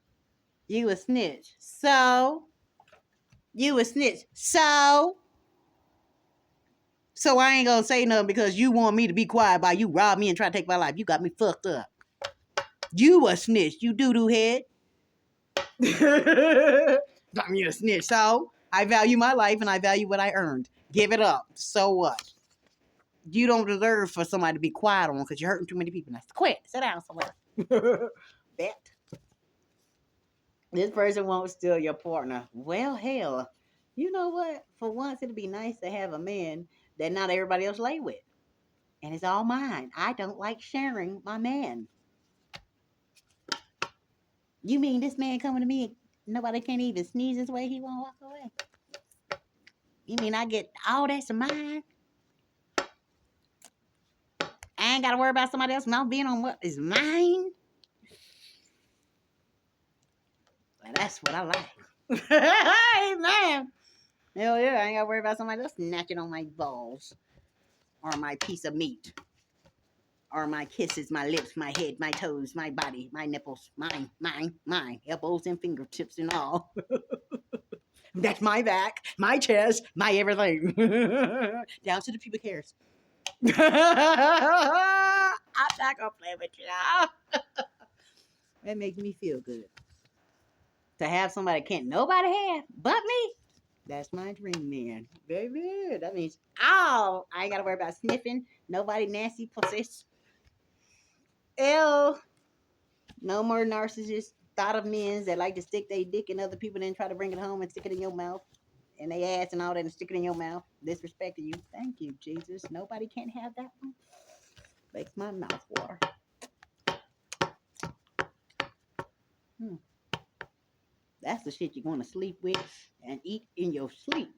You a snitch. So you a snitch. So I ain't gonna say nothing because you want me to be quiet by you rob me and try to take my life. You got me fucked up. You a snitch. You doo-doo head. I'm you a snitch. So I value my life and I value what I earned. Give it up. So what? You don't deserve for somebody to be quiet on because you're hurting too many people. Now quit. Sit down somewhere. Bet. This person won't steal your partner. Well, hell, you know what? For once, it'd be nice to have a man that not everybody else lay with. And it's all mine. I don't like sharing my man. You mean this man coming to me, nobody can't even sneeze his way, he won't walk away? You mean I get all that's mine? I ain't got to worry about somebody else not being on what is mine? Well, that's what I like. Amen. Hell yeah, I ain't got to worry about somebody else snatching on my balls or my piece of meat. Or my kisses, my lips, my head, my toes, my body, my nipples, mine, elbows and fingertips and all. That's my back, my chest, my everything. Down to the pubic hairs. I'm not gonna play with you. That makes me feel good. To have somebody can't nobody have but me. That's my dream, man. Baby, that means I ain't gotta worry about sniffing. Nobody nasty pussies. Ew. No more narcissists thought of men that like to stick their dick in other people and then try to bring it home and stick it in your mouth. And they ass and all that and stick it in your mouth. Disrespecting you. Thank you, Jesus. Nobody can have that one. Makes my mouth water. That's the shit you're going to sleep with and eat in your sleep.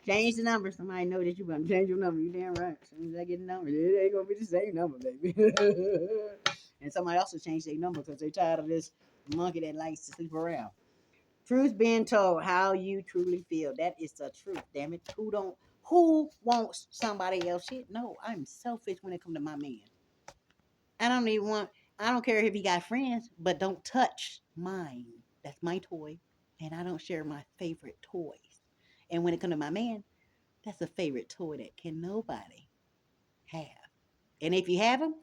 Change the number. Somebody know that you're going to change your number. You damn right. As soon as I get the number, it ain't going to be the same number, baby. And somebody else will change their number because they're tired of this monkey that likes to sleep around. Truth being told, how you truly feel. That is the truth, damn it. Who wants somebody else shit? No, I'm selfish when it comes to my man. I don't care if he got friends, but don't touch mine. That's my toy. And I don't share my favorite toys. And when it comes to my man, that's a favorite toy that can nobody have. And if you have them,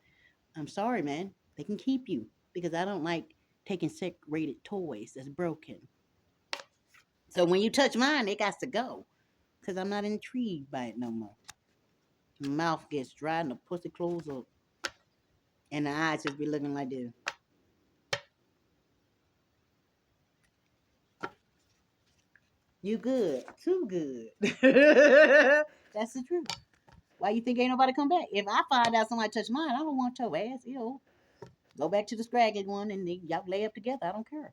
I'm sorry, man. They can keep you because I don't like taking sick-rated toys that's broken. So when you touch mine, it got to go because I'm not intrigued by it no more. My mouth gets dry and the pussy closes up. And the eyes just be looking like this. You good. Too good. That's the truth. Why you think ain't nobody come back? If I find out somebody touched mine, I don't want your ass. Go back to the scraggly one and y'all lay up together. I don't care.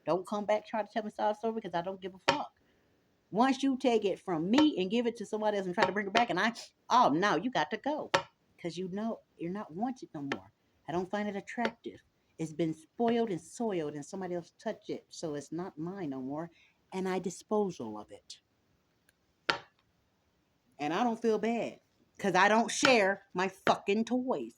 Don't come back trying to tell me side story because I don't give a fuck. Once you take it from me and give it to somebody else and try to bring it back, and no, you got to go. Because you know you're not wanted no more. I don't find it attractive. It's been spoiled and soiled and somebody else touched it. So it's not mine no more. And I disposal of it. And I don't feel bad. Because I don't share my fucking toys.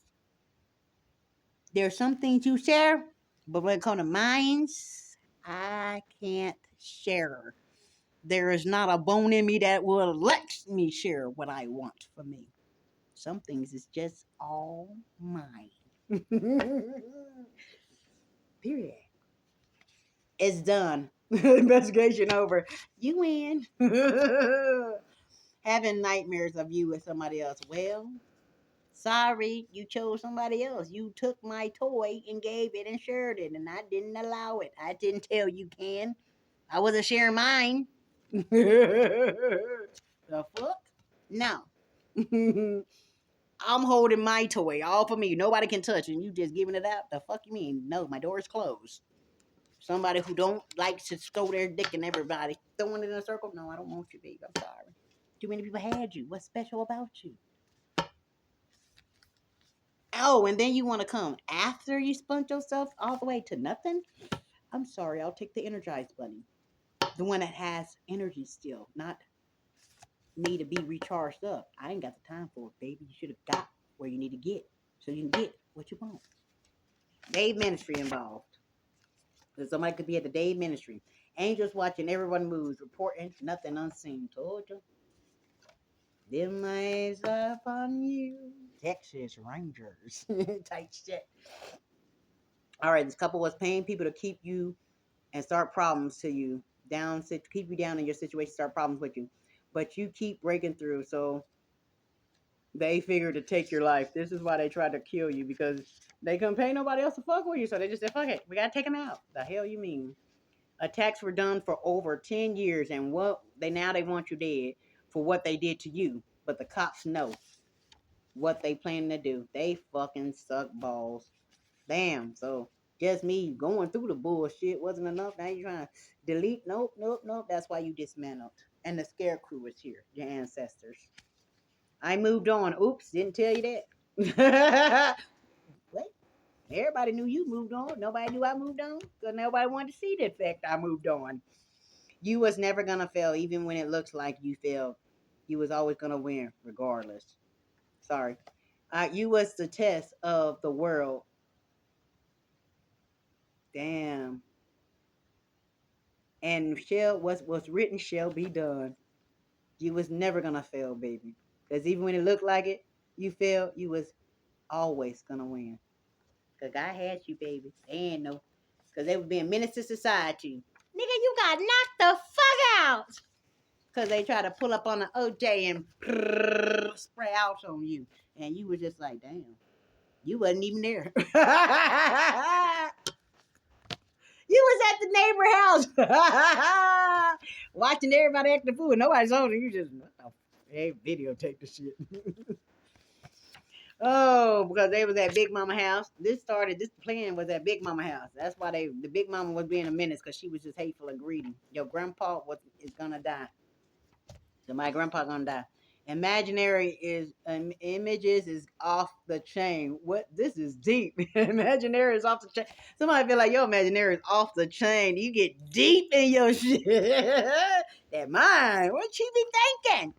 There's some things you share, but when it comes to mines, I can't share. There is not a bone in me that will let me share what I want for me. Some things is just all mine. Period. It's done. Investigation over. You win. Having nightmares of you with somebody else. Well, sorry, you chose somebody else. You took my toy and gave it and shared it, and I didn't allow it. I didn't tell you, Ken. I wasn't sharing mine. The fuck? No. I'm holding my toy all for me. Nobody can touch it. And you just giving it out? The fuck you mean? No, my door is closed. Somebody who don't like to throw their dick in everybody, throwing it in a circle? No, I don't want you, babe. I'm sorry. Too many people had you. What's special about you? Oh, and then you want to come after you spunk yourself all the way to nothing? I'm sorry. I'll take the Energized Bunny. The one that has energy still, not me to be recharged up. I ain't got the time for it, baby. You should have got where you need to get so you can get what you want. Dave Ministry involved. Because somebody could be at the Dave Ministry. Angels watching everyone moves, reporting nothing unseen. Told you. Them eyes up on you. Texas Rangers. Tight shit. All right, this couple was paying people to keep you and start problems to you down, keep you down in your situation, start problems with you. But you keep breaking through. So they figured to take your life. This is why they tried to kill you, because they couldn't pay nobody else to fuck with you. So they just said, fuck it, we gotta take him out. The hell you mean? Attacks were done for over 10 years, and they want you dead for what they did to you. But the cops know what they plan to do. They fucking suck balls. Damn. So just me going through the bullshit wasn't enough. Now you're trying to delete. Nope, nope, nope. That's why you dismantled. And the scarecrow is here, your ancestors. I moved on. Oops, didn't tell you that. What? Everybody knew you moved on. Nobody knew I moved on, because nobody wanted to see the fact I moved on. You was never gonna fail, even when it looks like you failed. You was always gonna win, regardless. Sorry. You was the test of the world. Damn. And shall was written shall be done. You was never gonna fail, baby. Because even when it looked like it, you failed. You was always gonna win. Cause God had you, baby. They ain't no. Cause they were being menace to society. Nigga, you got knocked the fuck out. Cause they try to pull up on the OJ and spray out on you, and you were just like, damn, you wasn't even there. You was at the neighbor house watching everybody act the fool. Nobody's on it. You just, hey, videotape the shit. Oh, because they was at Big Mama house. This plan was at Big Mama house. That's why the Big Mama was being a menace, because she was just hateful and greedy. Your grandpa is gonna die. So my grandpa gonna die. Imaginary is images is off the chain. What, this is deep. Imaginary is off the chain. Somebody feel like your imaginary is off the chain. You get deep in your shit. That mind, what she be thinking?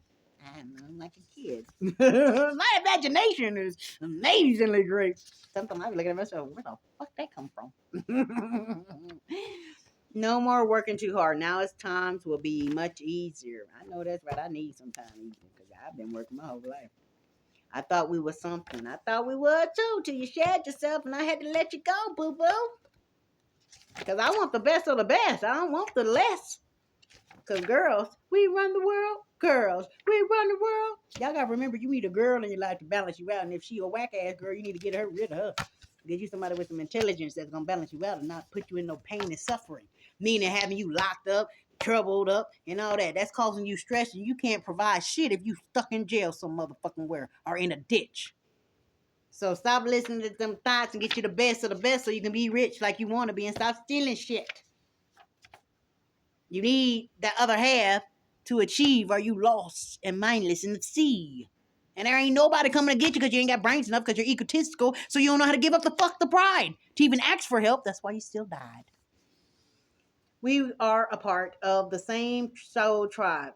I don't know, like a kid. My imagination is amazingly great. Sometimes I be looking at myself, where the fuck that come from? No more working too hard. Now it's times will be much easier. I know that's right. I need some time easier, because I've been working my whole life. I thought we were something. I thought we were too, till you shed yourself and I had to let you go, boo boo. Because I want the best of the best. I don't want the less. Because girls, we run the world. Girls, we run the world. Y'all got to remember, you need a girl in your life to balance you out. And if she a whack ass girl, you need to get her rid of her. Get you somebody with some intelligence that's going to balance you out and not put you in no pain and suffering. Meaning having you locked up, troubled up, and all that. That's causing you stress, and you can't provide shit if you stuck in jail some motherfucking where or in a ditch. So stop listening to them thoughts and get you the best of the best so you can be rich like you want to be, and stop stealing shit. You need that other half to achieve, or you lost and mindless in the sea. And there ain't nobody coming to get you because you ain't got brains enough, because you're egotistical, so you don't know how to give up the pride to even ask for help. That's why you still died. We are a part of the same soul tribe.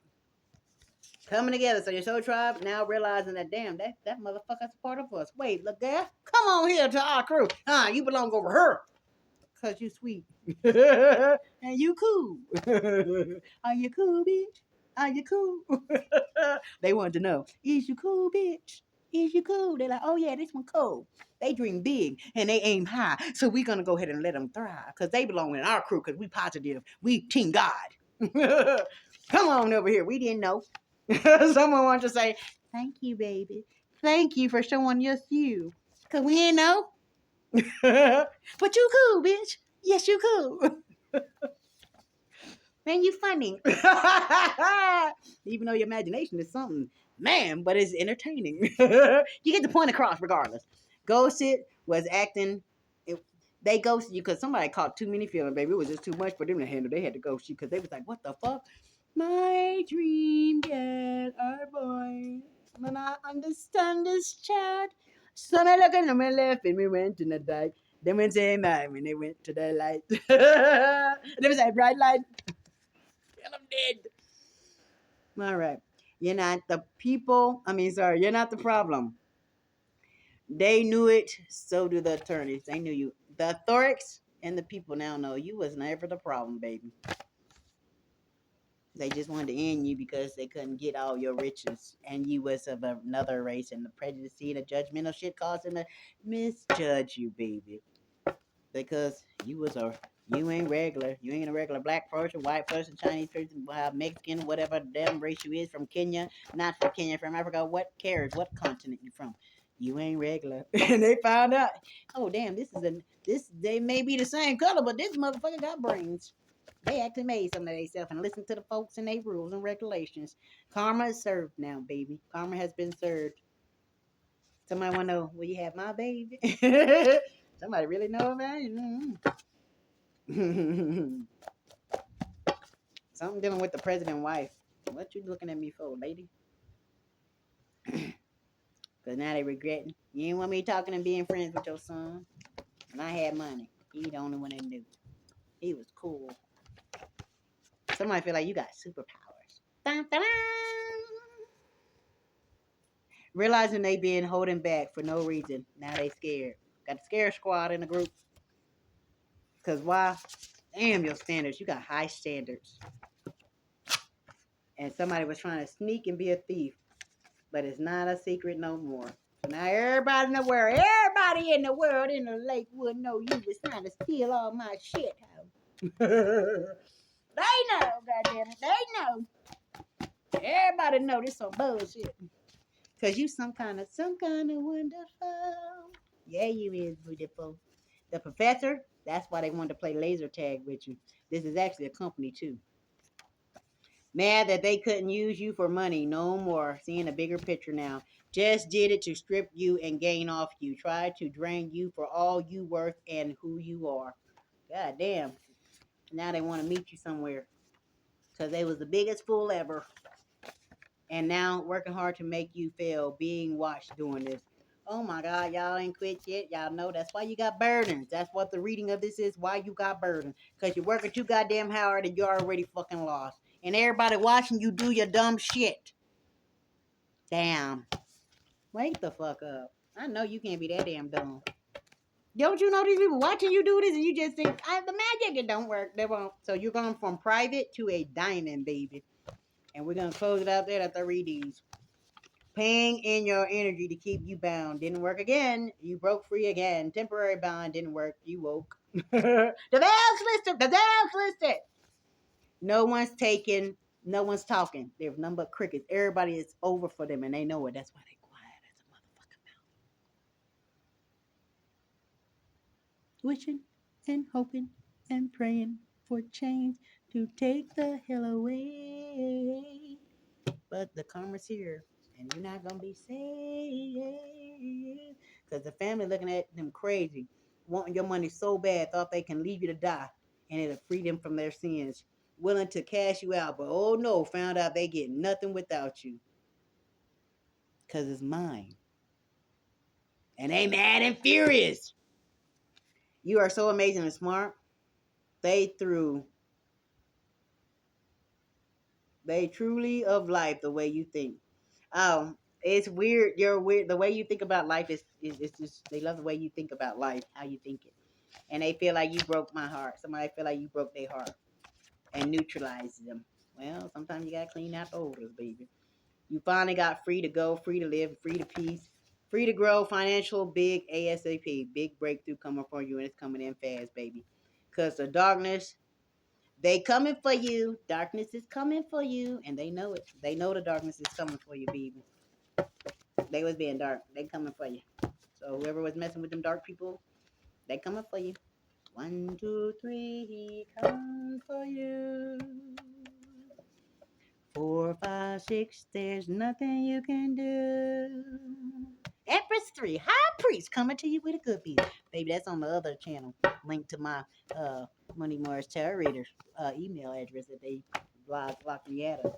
Coming together. So your soul tribe now realizing that, damn, that motherfucker's a part of us. Wait, look there. Come on here to our crew. You belong over her. Because you sweet. And you cool. Are you cool, bitch? Are you cool? They wanted to know, is you cool, bitch? Is you cool? They're like, oh yeah, this one cool. They dream big and they aim high. So we're going to go ahead and let them thrive, because they belong in our crew, because we positive. We Team God. Come on over here. We didn't know. Someone wanted to say, thank you, baby. Thank you for showing us you. Because we didn't know. But you cool, bitch. Yes, you cool. Man, you funny. Even though your imagination is something, man, but it's entertaining. You get the point across regardless. Ghosted was acting. They ghosted you because somebody caught too many feelings, baby. It was just too much for them to handle. They had to ghost you because they was like, what the fuck? My dream get our boy. When I understand this chat. So I look at my left and we went in the dark. Then went same time when they went to the light. There was a bright light. And I'm dead. All right. You're not the people. You're not the problem. They knew it. So do the attorneys. They knew you. The authorities and the people now know you was never the problem, baby. They just wanted to end you because they couldn't get all your riches, and you was of another race, and the prejudice and the judgmental shit causing to misjudge you, baby. Because you was a You ain't regular. You ain't a regular black person, white person, Chinese person, Mexican, whatever damn race you is, from Kenya, not from Kenya, from Africa. What cares? What continent you from? You ain't regular. And they found out. Oh damn, this. They may be the same color, but this motherfucker got brains. They actually made some of themselves and listened to the folks and their rules and regulations. Karma is served now, baby. Karma has been served. Somebody want to know, will you have my baby? Somebody really know about it? Something dealing with the president wife. What you looking at me for, lady? Because now they regretting. You ain't want me talking and being friends with your son. And I had money. He the only one that knew. He was cool. Somebody feel like you got superpowers. Dun, dun, dun. Realizing they been holding back for no reason. Now they scared. Got the scare squad in the group. Because why? Damn your standards. You got high standards. And somebody was trying to sneak and be a thief. But it's not a secret no more. So now everybody in the world in the Lakewood know you was trying to steal all my shit. They know, goddamn it. They know. Everybody know this some bullshit. Cause you some kind of wonderful. Yeah, you is beautiful. The professor, that's why they wanted to play laser tag with you. This is actually a company too. Mad that they couldn't use you for money no more. Seeing a bigger picture now. Just did it to strip you and gain off you. Tried to drain you for all you worth and who you are. God damn. Now they want to meet you somewhere. Because they was the biggest fool ever. And now working hard to make you fail, being watched doing this. Oh my God, y'all ain't quit yet. Y'all know that's why you got burdens. That's what the reading of this is, why you got burdens. Because you're working too goddamn hard and you're already fucking lost. And everybody watching you do your dumb shit. Damn. Wake the fuck up. I know you can't be that damn dumb. Don't you know these people watching you do this and you just think, the magic, it don't work. They won't. So you're going from private to a diamond, baby. And we're going to close it out there at the read these. Paying in your energy to keep you bound. Didn't work again. You broke free again. Temporary bond didn't work. You woke. The dog's listed. The dog's listed. No one's taking. No one's talking. There's none but crickets. Everybody is over for them and they know it. That's why they quiet as a motherfucker. Wishing and hoping and praying for change to take the hell away. But the karma's here. And you're not gonna be saved. Because the family looking at them crazy, wanting your money so bad, thought they can leave you to die, and it'll free them from their sins. Willing to cash you out, but oh no, found out they get nothing without you. Because it's mine. And they mad and furious. You are so amazing and smart. They truly of life the way you think. It's weird. You're weird. The way you think about life is just, they love the way you think about life, how you think it. And they feel like you broke my heart. Somebody feel like you broke their heart and neutralized them. Well, sometimes you gotta clean out the odors, baby. You finally got free to go, free to live, free to peace, free to grow, financial big ASAP. Big breakthrough coming for you, and it's coming in fast, baby. Cause the darkness, they coming for you. Darkness is coming for you, and they know it. They know the darkness is coming for you, baby. They was being dark. They coming for you. So whoever was messing with them dark people, they coming for you. 1, 2, 3, he comes for you. 4, 5, 6, there's nothing you can do. Empress 3, High Priest coming to you with a good beat. Baby, that's on the other channel. Link to my Money Mars Tarot Readers email address that they blocked me out of.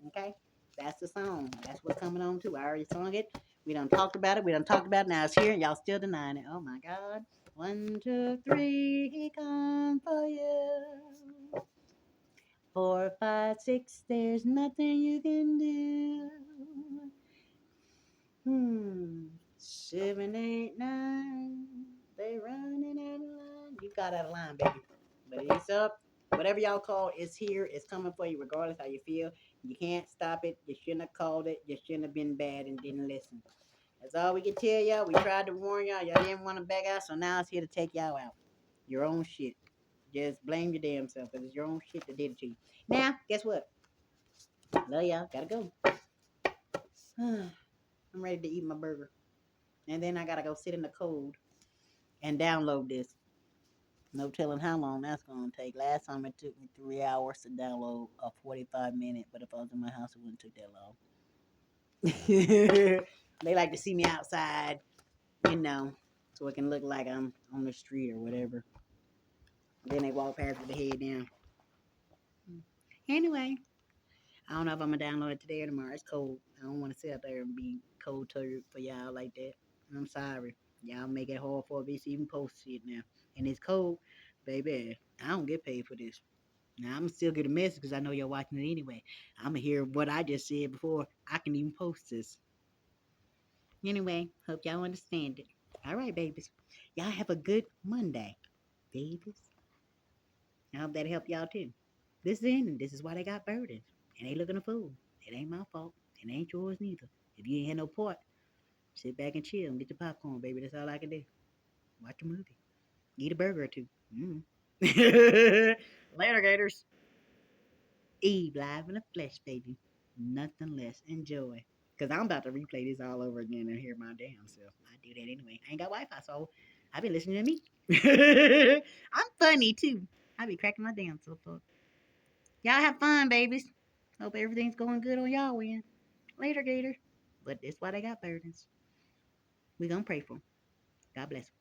Okay? That's the song. That's what's coming on too. I already sung it. We done talked about it. Now it's here and y'all still denying it. Oh my God. 1, 2, 3, he come for you. 4, 5, 6, there's nothing you can do. 7, 8, 9, they running out of line. You got out of line, baby. But it's up. Whatever y'all call it's here. It's coming for you regardless how you feel. You can't stop it. You shouldn't have called it. You shouldn't have been bad and didn't listen. That's all we can tell y'all. We tried to warn y'all. Y'all didn't want to back out, so now it's here to take y'all out. Your own shit. Just blame your damn self because it's your own shit that did it to you. Now, guess what? Love y'all. Gotta go. I'm ready to eat my burger. And then I gotta go sit in the cold and download this. No telling how long that's gonna take. Last time it took me 3 hours to download a 45-minute, but if I was in my house, it wouldn't take that long. They like to see me outside, you know, so it can look like I'm on the street or whatever. Then they walk past with the head down. Anyway, I don't know if I'm gonna download it today or tomorrow. It's cold. I don't want to sit out there and be cold turd for y'all like that. I'm sorry. Y'all make it hard for me to even post shit now. And it's cold, baby. I don't get paid for this. Now I'm still get a message because I know you're watching it anyway. I'm gonna hear what I just said before I can even post this. Anyway, hope y'all understand it. All right, babies. Y'all have a good Monday, babies. I hope that helped y'all too. This is in, and this is why they got burdens. And they looking a fool. It ain't my fault. It ain't yours neither. If you ain't had no part, sit back and chill and get your popcorn, baby. That's all I can do. Watch a movie. Eat a burger or two. Mm. Later, Gators. Eve live in the flesh, baby. Nothing less. Enjoy. Because I'm about to replay this all over again and hear my damn self. I do that anyway. I ain't got Wi Fi, so I be listening to me. I'm funny too. I be cracking my damn self up. Y'all have fun, babies. Hope everything's going good on y'all end. Later, Gator. But that's why they got burdens. We gonna pray for 'em. God bless 'em.